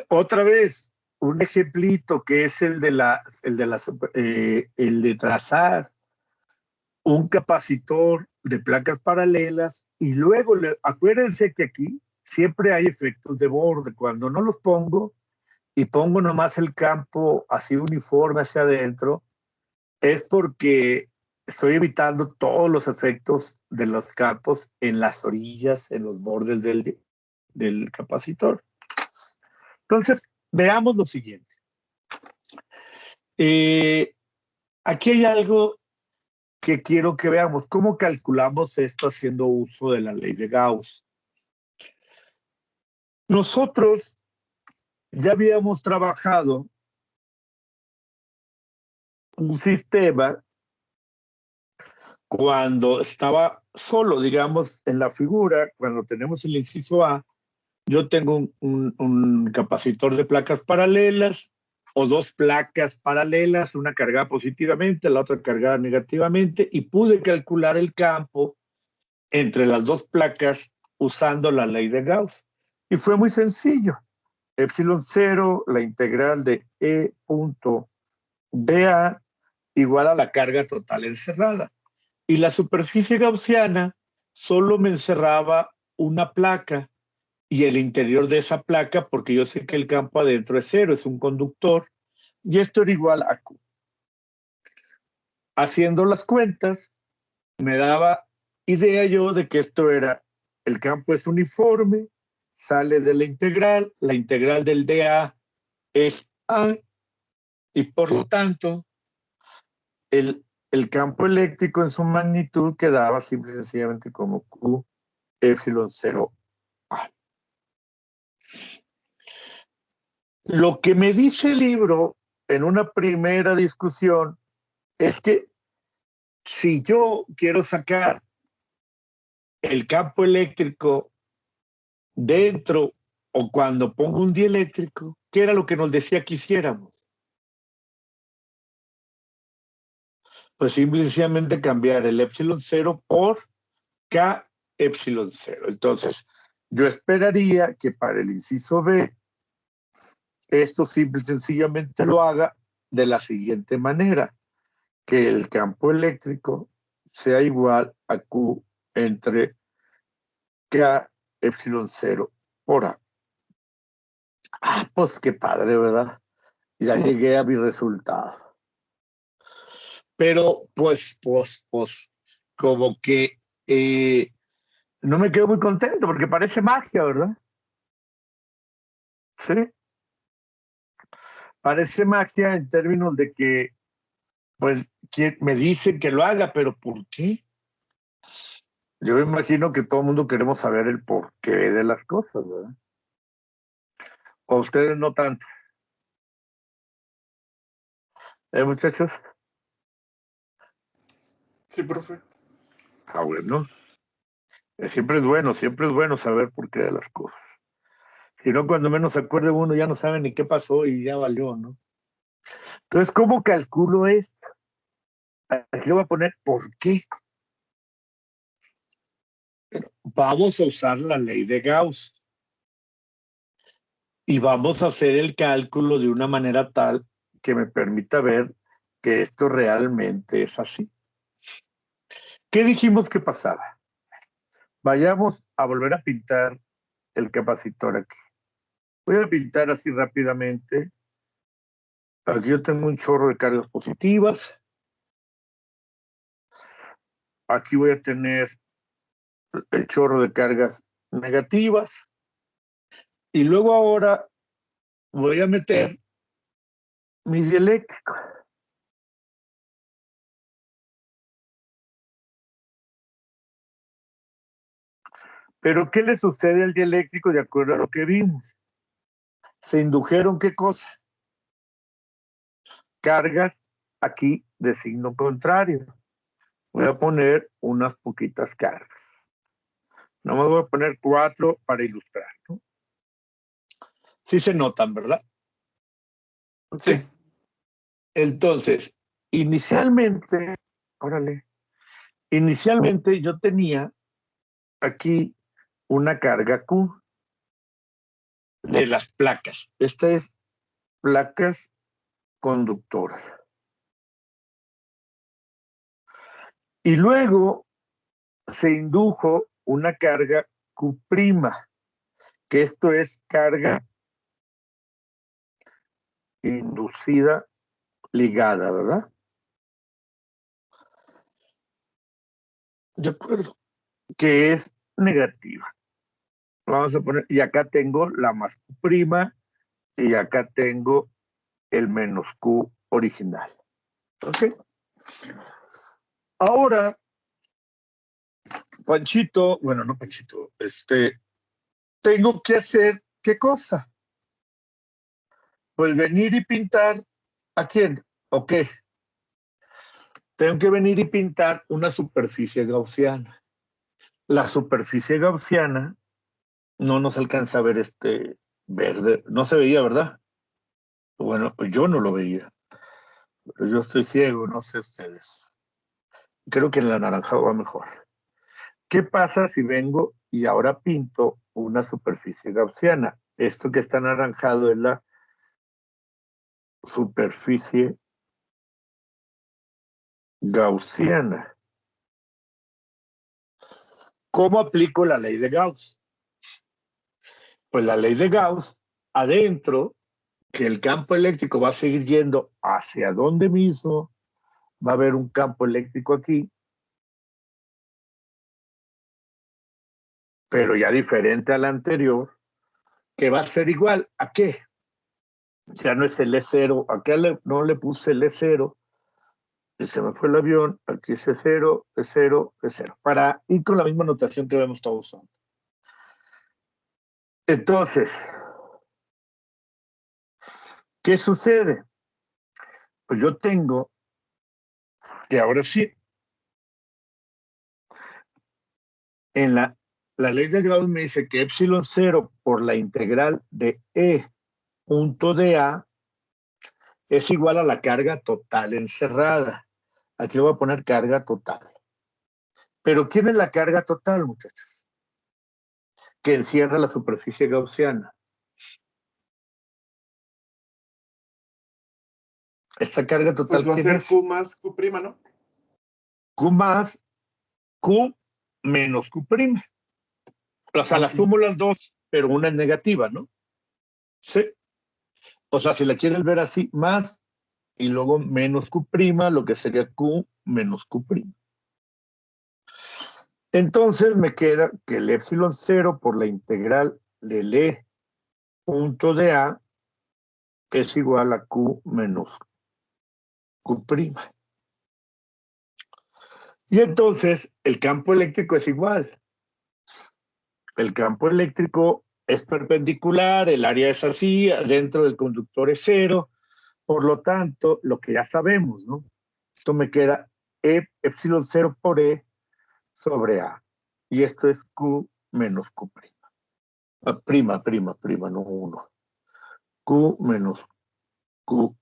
[SPEAKER 5] Otra vez, un ejemplito que es el de trazar un capacitor de placas paralelas y luego, acuérdense que aquí siempre hay efectos de borde. Cuando no los pongo y pongo nomás el campo así uniforme hacia adentro, es porque estoy evitando todos los efectos de los campos en las orillas, en los bordes del capacitor. Entonces, veamos lo siguiente. Aquí hay algo que quiero que veamos. ¿Cómo calculamos esto haciendo uso de la ley de Gauss? Nosotros ya habíamos trabajado un sistema cuando estaba solo, digamos, en la figura, cuando tenemos el inciso A, yo tengo un capacitor de placas paralelas o dos placas paralelas, una cargada positivamente, la otra cargada negativamente, y pude calcular el campo entre las dos placas usando la ley de Gauss. Y fue muy sencillo. Epsilon 0, la integral de E punto dA igual a la carga total encerrada. Y la superficie gaussiana solo me encerraba una placa y el interior de esa placa, porque yo sé que el campo adentro es cero, es un conductor, y esto era igual a Q. Haciendo las cuentas, me daba idea yo de que esto era, el campo es uniforme, sale de la integral del dA es A, y por lo tanto, el campo eléctrico en su magnitud quedaba simple y sencillamente como Q epsilon 0 A. Lo que me dice el libro en una primera discusión es que si yo quiero sacar el campo eléctrico dentro o cuando pongo un dieléctrico, ¿qué era lo que nos decía que hiciéramos? Pues simplemente cambiar el epsilon 0 por K epsilon 0. Entonces, yo esperaría que para el inciso B, esto simple y sencillamente lo haga de la siguiente manera, que el campo eléctrico sea igual a Q entre K epsilon 0 por A. Ah, pues qué padre, ¿verdad? Ya llegué a mi resultado. Pero, pues, como que no me quedo muy contento porque parece magia, ¿verdad? Sí. Parece magia en términos de que, pues, me dicen que lo haga, pero ¿por qué? Yo me imagino que todo el mundo queremos saber el porqué de las cosas, ¿verdad? O ustedes no tanto. Muchachos?
[SPEAKER 4] Sí, profe.
[SPEAKER 5] Ah, bueno. Siempre es bueno saber por qué de las cosas. Si no, cuando menos se acuerde uno, ya no sabe ni qué pasó y ya valió, ¿no? Entonces, ¿cómo calculo esto? Aquí le voy a poner ¿por qué? Vamos a usar la ley de Gauss y vamos a hacer el cálculo de una manera tal que me permita ver que esto realmente es así. ¿Qué dijimos que pasaba? Vayamos a volver a pintar el capacitor aquí. Voy a pintar así rápidamente. Aquí yo tengo un chorro de cargas positivas. Aquí voy a tener el chorro de cargas negativas. Y luego ahora voy a meter mi dieléctrico. Pero ¿qué le sucede al dieléctrico de acuerdo a lo que vimos? Se indujeron ¿qué cosa? Cargas aquí de signo contrario. Voy a poner unas poquitas cargas. No me voy a poner 4 para ilustrar, ¿no? Sí se notan, ¿verdad?
[SPEAKER 4] Sí.
[SPEAKER 5] Entonces, inicialmente yo tenía aquí una carga Q de las placas. Esta es placas conductoras. Y luego se indujo una carga Q', que esto es carga inducida ligada, ¿verdad? De acuerdo. Que es negativa. Vamos a poner, y acá tengo la más Q', y acá tengo el menos Q original. ¿Ok? Ahora, Panchito, bueno, no Panchito, tengo que hacer, ¿qué cosa? Pues venir y pintar, ¿a quién? ¿O qué? Tengo que venir y pintar una superficie gaussiana. La superficie gaussiana no nos alcanza a ver este verde, no se veía, ¿verdad? Bueno, yo no lo veía, pero yo estoy ciego, no sé ustedes. Creo que en la naranja va mejor. ¿Qué pasa si vengo y ahora pinto una superficie gaussiana? Esto que está anaranjado es la superficie gaussiana. ¿Cómo aplico la ley de Gauss? Pues la ley de Gauss, adentro, que el campo eléctrico va a seguir yendo hacia donde mismo, va a haber un campo eléctrico aquí, pero ya diferente al anterior, que va a ser igual. ¿A qué? Ya no es el E0, acá no le puse el E0, y se me fue el avión, aquí es E0, E0, E0, para ir con la misma notación que hemos estado usando. Entonces, ¿qué sucede? Pues yo tengo que ahora sí, en la ley de Gauss me dice que epsilon 0 por la integral de E punto de A es igual a la carga total encerrada. Aquí voy a poner carga total. Pero ¿quién es la carga total, muchachos? Que encierra la superficie gaussiana. Esta carga total,
[SPEAKER 4] Pues va a
[SPEAKER 5] ¿quién
[SPEAKER 4] ser
[SPEAKER 5] es?
[SPEAKER 4] Q más Q', ¿no?
[SPEAKER 5] Q más Q menos Q'. O sea, las
[SPEAKER 4] sí.
[SPEAKER 5] sumo las dos, pero una es negativa, ¿no? Sí. O sea, si la quieres ver así, más y luego menos Q', lo que sería Q menos Q'. Entonces me queda que el epsilon 0 por la integral del E punto de A es igual a Q menos Q'. Y entonces el campo eléctrico es igual. El campo eléctrico es perpendicular, el área es así, dentro del conductor es 0. Por lo tanto, lo que ya sabemos, ¿no? Esto me queda epsilon 0 por E sobre A. Y esto es Q menos Q'. Prima, no 1. Q menos Q'.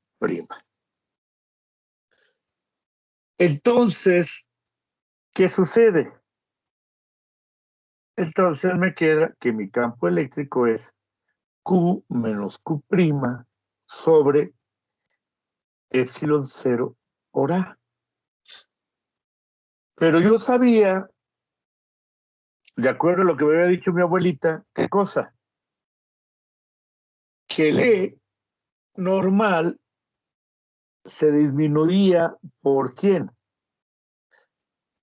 [SPEAKER 5] Entonces, ¿qué sucede? Entonces me queda que mi campo eléctrico es Q menos Q' sobre epsilon 0 por A. Pero yo sabía, de acuerdo a lo que me había dicho mi abuelita, ¿qué cosa? Que el E normal se disminuía por ¿quién?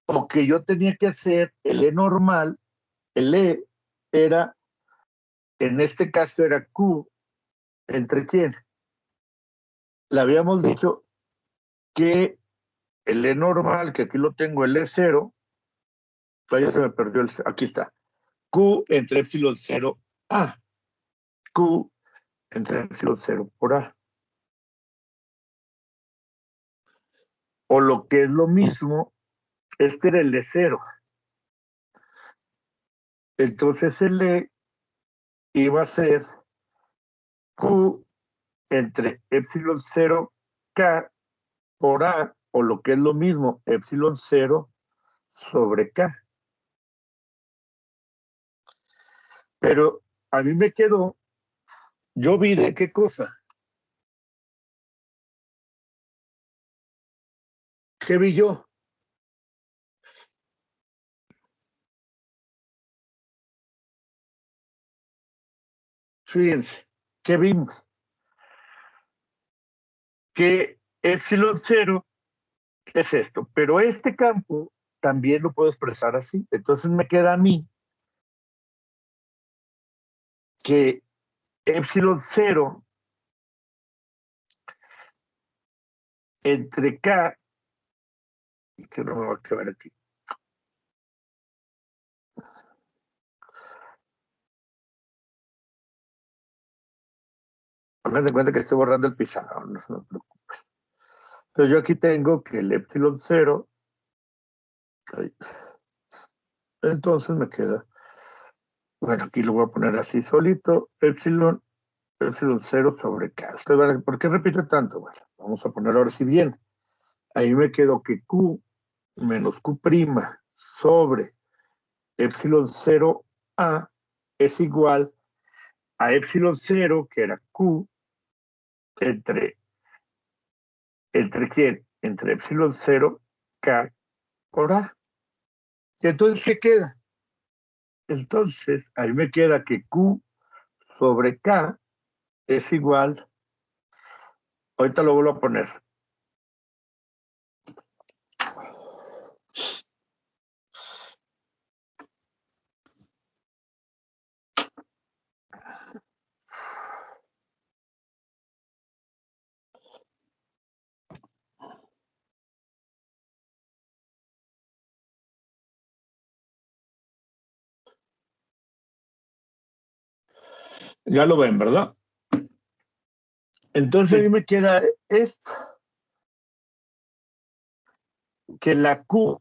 [SPEAKER 5] O que yo tenía que hacer el E normal, el E era, en este caso era Q, ¿entre quién? Le habíamos dicho que el E normal, que aquí lo tengo, el E0, ya se me perdió aquí está, Q entre epsilon 0 A, Q entre epsilon 0 por A. O lo que es lo mismo, este era el E0. Entonces el E iba a ser Q entre epsilon 0 K por A, o lo que es lo mismo, epsilon 0 sobre K. Pero a mí me quedó, yo vi de qué cosa. ¿Qué vi yo? Fíjense, ¿qué vimos? Que epsilon 0 es esto, pero este campo también lo puedo expresar así. Entonces me queda a mí que epsilon 0 entre K, que no me va a quedar aquí. Hagan de cuenta que estoy borrando el pizarrón, no se me preocupe. Entonces yo aquí tengo que el epsilon 0, entonces me queda, bueno, aquí lo voy a poner así solito, epsilon 0 sobre K. ¿Por qué repito tanto? Bueno, vamos a ponerlo ahora sí bien. Ahí me quedo que Q menos Q' sobre epsilon 0 A es igual a epsilon 0, que era Q, entre ¿quién? Entre epsilon 0 K por A. ¿Y entonces qué queda? Entonces, ahí me queda que Q sobre K es igual, ahorita lo vuelvo a poner, ya lo ven, ¿verdad? Entonces
[SPEAKER 4] Sí.
[SPEAKER 5] a mí me queda esto, que la Q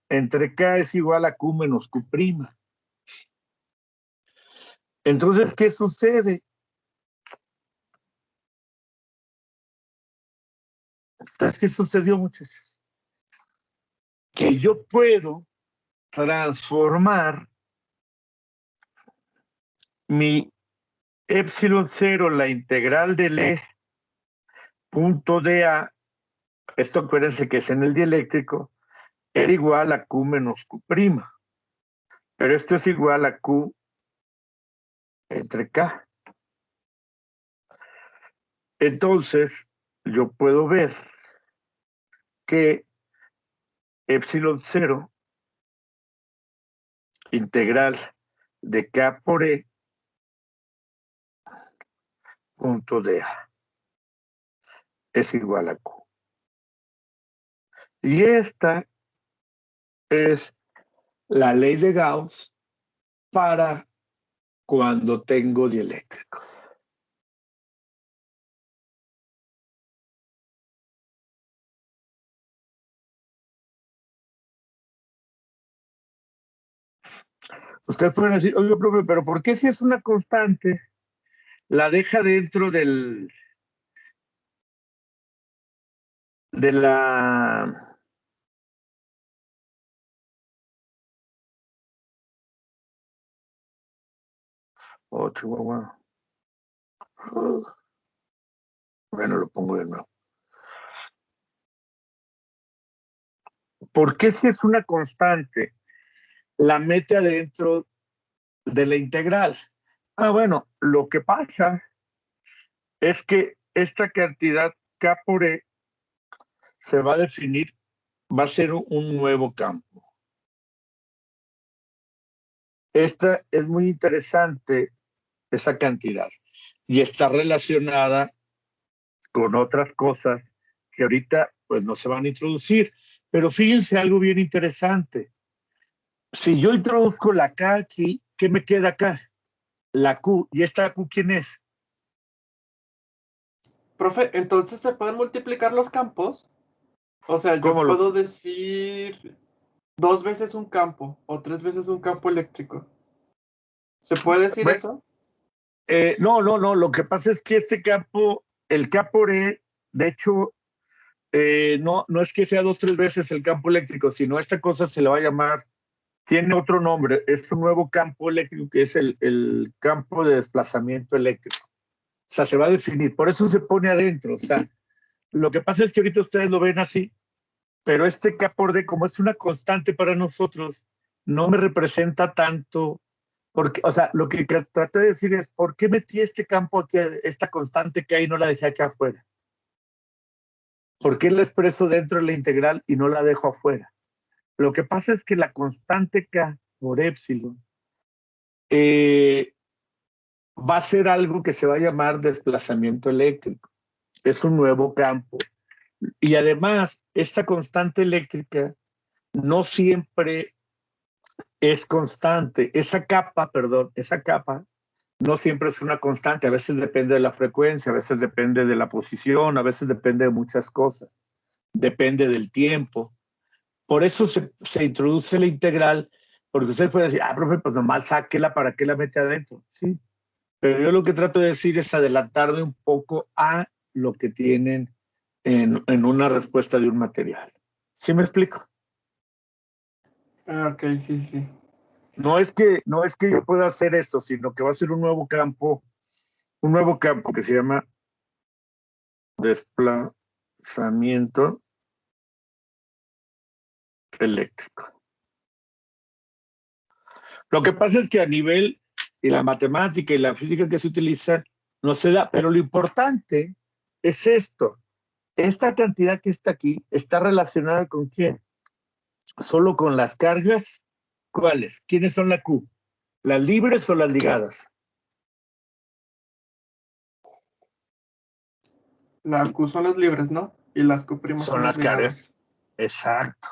[SPEAKER 5] entre K es igual a Q menos Q'. Entonces, ¿qué sucede? Entonces, ¿qué sucedió, muchachos? Que yo puedo transformar mi epsilon 0, la integral del E punto de A, Esto acuérdense que es en el dieléctrico, era igual a Q menos Q'. Pero esto es igual a Q entre K. Entonces, yo puedo ver que epsilon 0 integral de K por E punto de A es igual a Q. Y esta es la ley de Gauss para cuando tengo dieléctricos. Ustedes pueden decir, oye, profe, pero ¿por qué si es una constante la deja dentro de la... Oh, chihuahua. Bueno, lo pongo de nuevo. ¿Por qué si es una constante la mete adentro de la integral? Ah, bueno, lo que pasa es que esta cantidad K por E se va a definir, va a ser un nuevo campo. Esta es muy interesante, esa cantidad, y está relacionada con otras cosas que ahorita pues no se van a introducir. Pero fíjense algo bien interesante. Si yo introduzco la K aquí, ¿qué me queda acá? La Q. ¿Y esta Q quién es?
[SPEAKER 4] Profe, entonces se pueden multiplicar los campos. O sea, yo
[SPEAKER 5] ¿Cómo lo?
[SPEAKER 4] puedo decir 2 veces un campo o 3 veces un campo eléctrico. ¿Se puede decir
[SPEAKER 5] Bueno,
[SPEAKER 4] eso?
[SPEAKER 5] no. Lo que pasa es que este campo, el K por E, de hecho, no es que sea 2 o 3 veces el campo eléctrico, sino esta cosa se le va a llamar, tiene otro nombre, es un nuevo campo eléctrico que es el campo de desplazamiento eléctrico. O sea, se va a definir, por eso se pone adentro. O sea, lo que pasa es que ahorita ustedes lo ven así, pero este K por D, como es una constante para nosotros, no me representa tanto. Porque, o sea, lo que traté de decir es, ¿por qué metí este campo aquí, esta constante que hay, y no la dejé acá afuera? ¿Por qué la expreso dentro de la integral y no la dejo afuera? Lo que pasa es que la constante K por epsilon va a ser algo que se va a llamar desplazamiento eléctrico. Es un nuevo campo. Y además, esta constante eléctrica no siempre es constante. Esa capa no siempre es una constante. A veces depende de la frecuencia, a veces depende de la posición, a veces depende de muchas cosas. Depende del tiempo. Por eso se introduce la integral, porque usted puede decir, profe, pues nomás sáquela, ¿para qué la mete adentro? Sí, pero yo lo que trato de decir es adelantarme un poco a lo que tienen en una respuesta de un material. ¿Sí me explico?
[SPEAKER 4] Ok, sí.
[SPEAKER 5] No es que yo pueda hacer esto, sino que va a ser un nuevo campo que se llama desplazamiento eléctrico. Lo que pasa es que a nivel y la matemática y la física que se utilizan no se da, pero lo importante es esto. Esta cantidad que está aquí está relacionada con quién? Solo con las cargas. ¿Cuáles? ¿Quiénes son la Q? ¿Las libres o las ligadas?
[SPEAKER 4] La Q son las libres, ¿no? Y las Q'
[SPEAKER 5] Son
[SPEAKER 4] son las
[SPEAKER 5] las cargas.
[SPEAKER 4] ligadas.
[SPEAKER 5] Exacto.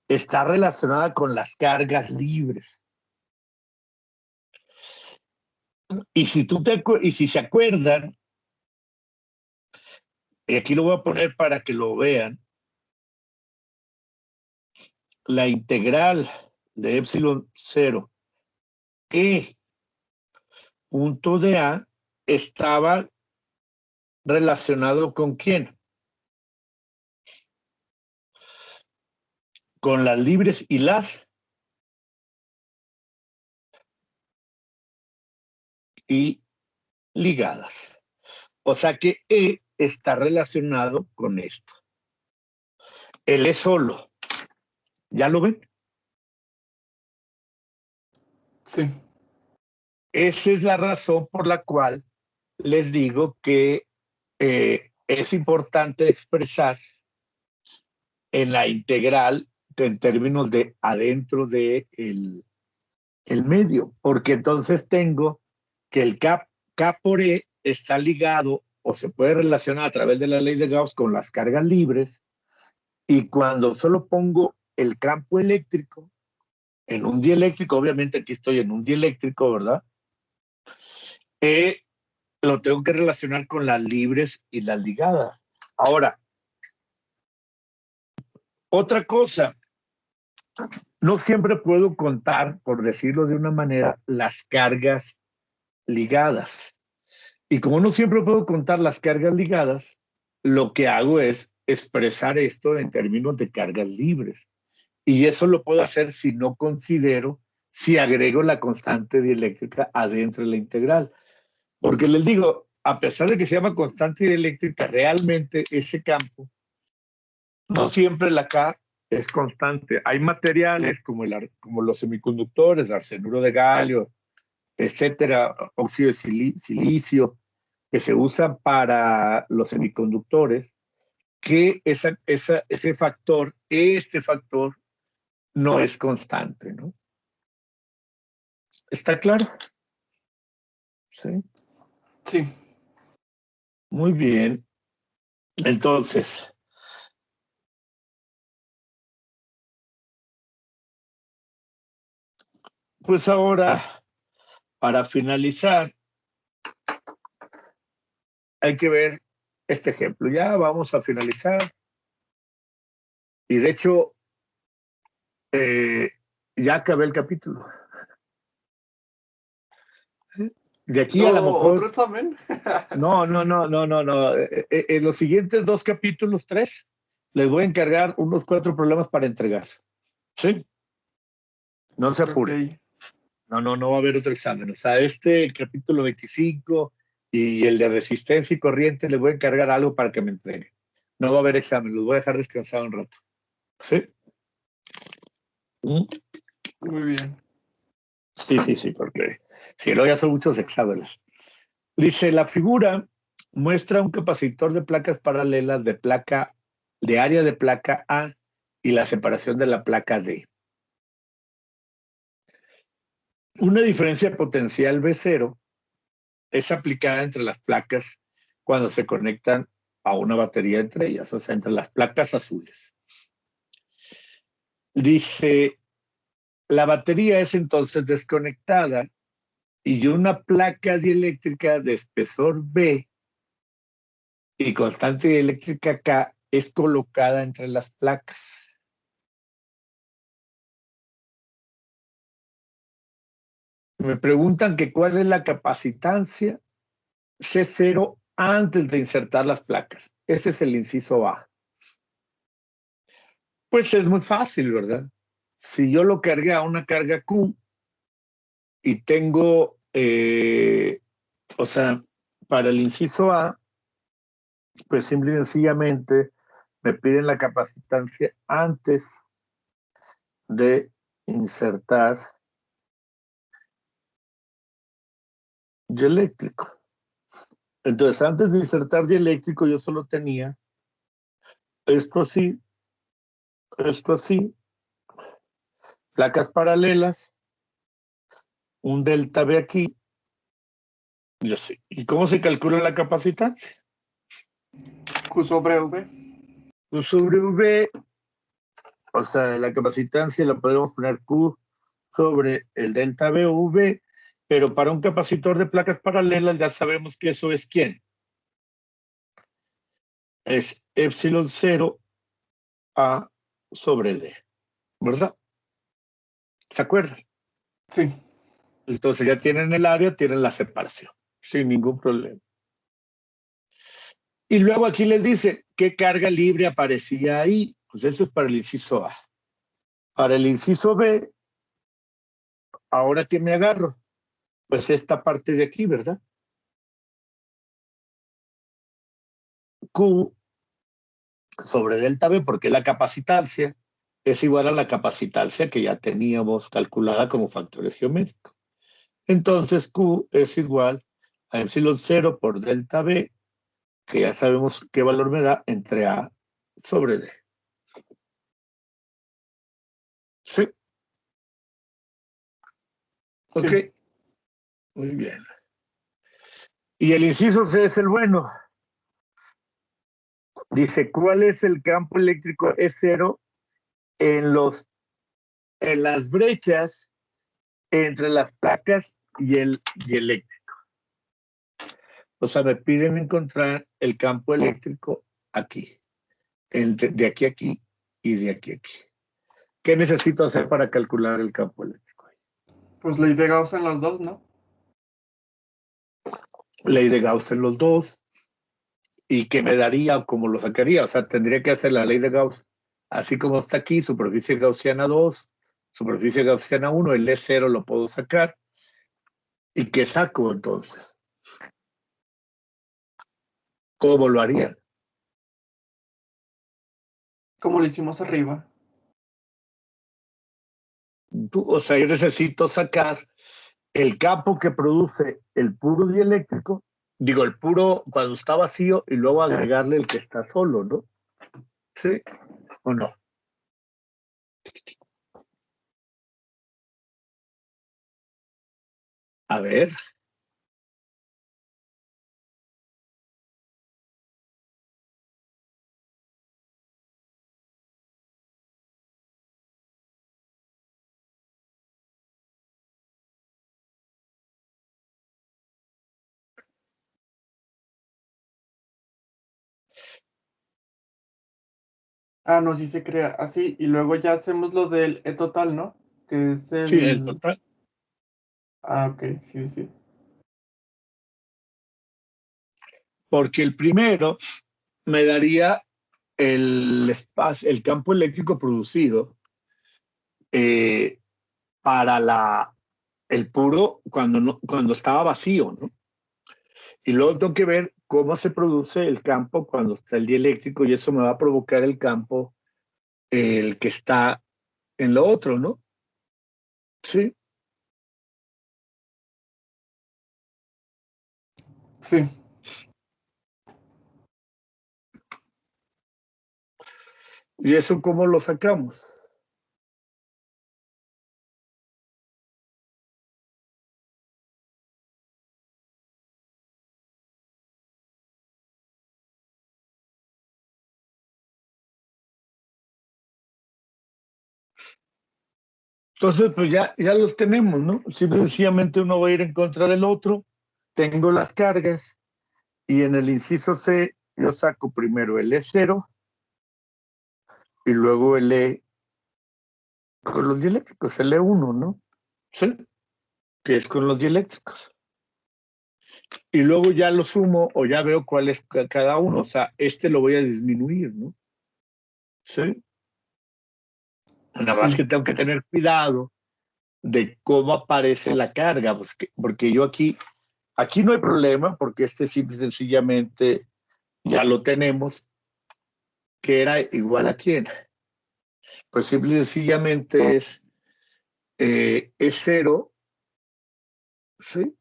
[SPEAKER 5] Está relacionada con las cargas libres. Y si se acuerdan, y aquí lo voy a poner para que lo vean, la integral de epsilon 0 E punto de A estaba relacionado con quién? Con las libres y las ligadas. O sea que E está relacionado con esto. el E solo. ¿Ya lo ven?
[SPEAKER 4] Sí.
[SPEAKER 5] Esa es la razón por la cual les digo que es importante expresar en la integral en términos de adentro de el medio, porque entonces tengo que el K por E está ligado o se puede relacionar a través de la ley de Gauss con las cargas libres, y cuando solo pongo el campo eléctrico en un dieléctrico, obviamente aquí estoy en un dieléctrico, ¿verdad? Lo tengo que relacionar con las libres y las ligadas. Ahora, otra cosa, no siempre puedo contar, por decirlo de una manera, las cargas ligadas. Y como no siempre puedo contar las cargas ligadas, lo que hago es expresar esto en términos de cargas libres. Y eso lo puedo hacer si no considero, si agrego la constante dieléctrica adentro de la integral. Porque les digo, a pesar de que se llama constante dieléctrica, realmente ese campo, no siempre la K es constante. Hay materiales como los semiconductores, arsenuro de galio, etcétera, óxido de silicio, que se usan para los semiconductores, que ese factor, este factor, no es constante, ¿no? ¿Está claro? Sí.
[SPEAKER 4] Sí.
[SPEAKER 5] Muy bien. Entonces, pues ahora, para finalizar, hay que ver este ejemplo. Ya vamos a finalizar. Y de hecho, ya acabé el capítulo. De aquí a lo mejor...
[SPEAKER 4] ¿Otro examen?
[SPEAKER 5] No. En los siguientes 2 capítulos, 3, les voy a encargar unos 4 problemas para entregar. ¿Sí? No se apure.
[SPEAKER 4] Okay.
[SPEAKER 5] No va a haber otro examen. O sea, el capítulo 25 y el de resistencia y corriente, les voy a encargar algo para que me entreguen. No va a haber examen, los voy a dejar descansar un rato. ¿Sí?
[SPEAKER 4] Muy bien.
[SPEAKER 5] Sí, porque si no, ya son muchos exámenes. Dice, la figura muestra un capacitor de placas paralelas de área de placa A y la separación de la placa D. Una diferencia potencial V0 es aplicada entre las placas cuando se conectan a una batería entre ellas, o sea, entre las placas azules. Dice, la batería es entonces desconectada y una placa dieléctrica de espesor B y constante dieléctrica K es colocada entre las placas. Me preguntan que cuál es la capacitancia C0 antes de insertar las placas. Ese es el inciso A. Pues es muy fácil, ¿verdad? Si yo lo cargué a una carga Q y tengo, o sea, para el inciso A, pues simple y sencillamente me piden la capacitancia antes de insertar dieléctrico. Entonces, antes de insertar dieléctrico, yo solo tenía esto así, placas paralelas, un delta B aquí, y así. ¿Y cómo se calcula la capacitancia?
[SPEAKER 4] Q sobre V.
[SPEAKER 5] Q sobre V, o sea, la capacitancia la podemos poner Q sobre el delta B o V, pero para un capacitor de placas paralelas ya sabemos que eso es ¿quién? Es epsilon 0 A sobre D, ¿verdad? ¿Se acuerdan?
[SPEAKER 4] Sí.
[SPEAKER 5] Entonces ya tienen el área, tienen la separación, sin ningún problema. Y luego aquí les dice, ¿qué carga libre aparecía ahí? Pues eso es para el inciso A. Para el inciso B, ¿ahora qué me agarro? Pues esta parte de aquí, ¿verdad? Q sobre delta B, porque la capacitancia es igual a la capacitancia que ya teníamos calculada como factores geométricos. Entonces Q es igual a epsilon 0 por delta B, que ya sabemos qué valor me da entre A sobre D. ¿Sí? Ok.
[SPEAKER 4] Sí.
[SPEAKER 5] Muy bien. Y el inciso C es el bueno. Dice, ¿cuál es el campo eléctrico E0 en las brechas entre las placas y el eléctrico? O sea, me piden encontrar el campo eléctrico aquí, de aquí a aquí y de aquí a aquí. ¿Qué necesito hacer para calcular el campo eléctrico?
[SPEAKER 4] Pues ley de Gauss en las dos, ¿no?
[SPEAKER 5] Ley de Gauss en los dos. ¿Y qué me daría o cómo lo sacaría? O sea, tendría que hacer la ley de Gauss así como está aquí, superficie gaussiana 2, superficie gaussiana 1, el E0 lo puedo sacar. ¿Y qué saco entonces? ¿Cómo lo haría?
[SPEAKER 4] Como lo hicimos arriba.
[SPEAKER 5] O sea, yo necesito sacar el campo que produce el puro dieléctrico, digo, el puro cuando está vacío y luego agregarle el que está solo, ¿no? ¿Sí o no? A ver.
[SPEAKER 4] Ah, no, sí se crea así. Y luego ya hacemos lo del E total, ¿no? Que es
[SPEAKER 5] Sí, el
[SPEAKER 4] el...
[SPEAKER 5] total.
[SPEAKER 4] Ah, ok, sí, sí.
[SPEAKER 5] Porque el primero me daría el espacio, el campo eléctrico producido eh, para el puro cuando, no, cuando estaba vacío, ¿no? Y luego tengo que ver cómo se produce el campo cuando está el dieléctrico y eso me va a provocar el campo, el que está en lo otro, ¿no? Sí.
[SPEAKER 4] Sí.
[SPEAKER 5] ¿Y eso cómo lo sacamos? Entonces, pues ya los tenemos, ¿no? Sencillamente uno va a ir en contra del otro. Tengo las cargas y en el inciso C yo saco primero el E0 y luego el E con los dieléctricos, el E1, ¿no? Sí, que es con los dieléctricos. Y luego ya lo sumo o ya veo cuál es cada uno. O sea, este lo voy a disminuir, ¿no? Sí. Nada más que
[SPEAKER 4] Sí.
[SPEAKER 5] tengo que tener cuidado de cómo aparece la carga, pues porque yo aquí no hay problema, porque este simple y sencillamente ya lo tenemos, que era igual a quién. Pues simple y sencillamente es cero, ¿sí?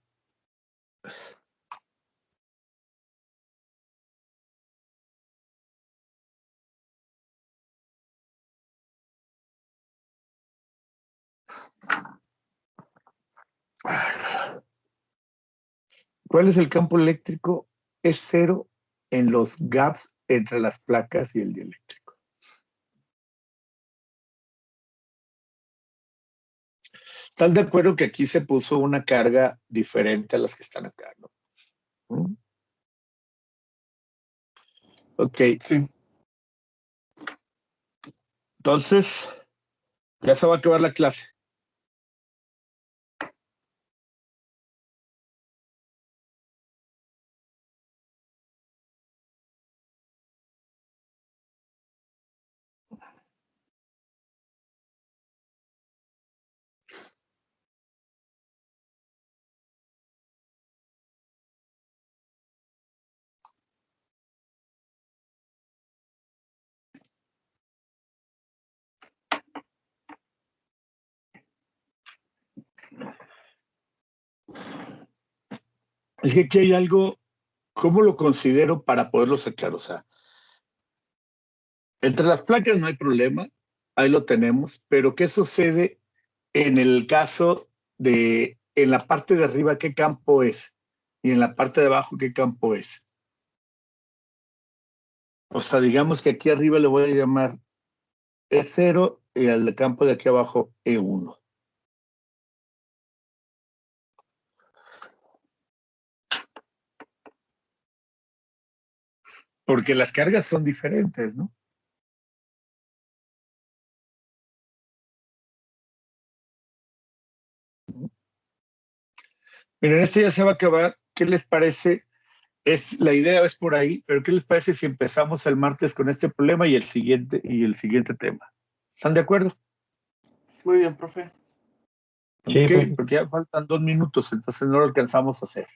[SPEAKER 5] ¿Cuál es el campo eléctrico? Es cero en los gaps entre las placas y el dieléctrico. ¿Están de acuerdo que aquí se puso una carga diferente a las que están acá, ¿no? ¿Mm? Ok,
[SPEAKER 4] Sí.
[SPEAKER 5] entonces ya se va a acabar la clase. Es que aquí hay algo, ¿cómo lo considero para poderlo sacar? O sea, entre las placas no hay problema, ahí lo tenemos, pero ¿qué sucede en el caso de, en la parte de arriba, qué campo es? Y en la parte de abajo, ¿qué campo es? O sea, digamos que aquí arriba le voy a llamar E0 y al campo de aquí abajo E1. Porque las cargas son diferentes, ¿no? Miren, este ya se va a acabar. ¿Qué les parece? La idea es por ahí, pero ¿qué les parece si empezamos el martes con este problema y el siguiente tema? ¿Están de acuerdo?
[SPEAKER 4] Muy bien, profe.
[SPEAKER 2] Sí,
[SPEAKER 5] Ok,
[SPEAKER 2] profe.
[SPEAKER 5] porque ya faltan 2 minutos, entonces no lo alcanzamos a hacer.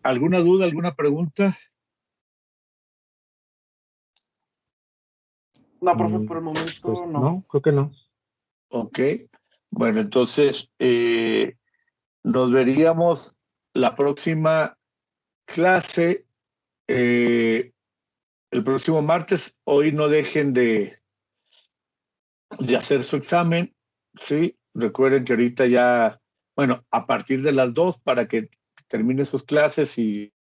[SPEAKER 5] ¿Alguna duda, alguna pregunta?
[SPEAKER 4] No, profe, por el momento
[SPEAKER 2] Pues
[SPEAKER 4] no.
[SPEAKER 2] no, creo que no.
[SPEAKER 5] Ok, bueno, entonces nos veríamos la próxima clase, el próximo martes. Hoy no dejen de hacer su examen, ¿sí? Recuerden que ahorita ya, bueno, a partir de las 2 para que termine sus clases y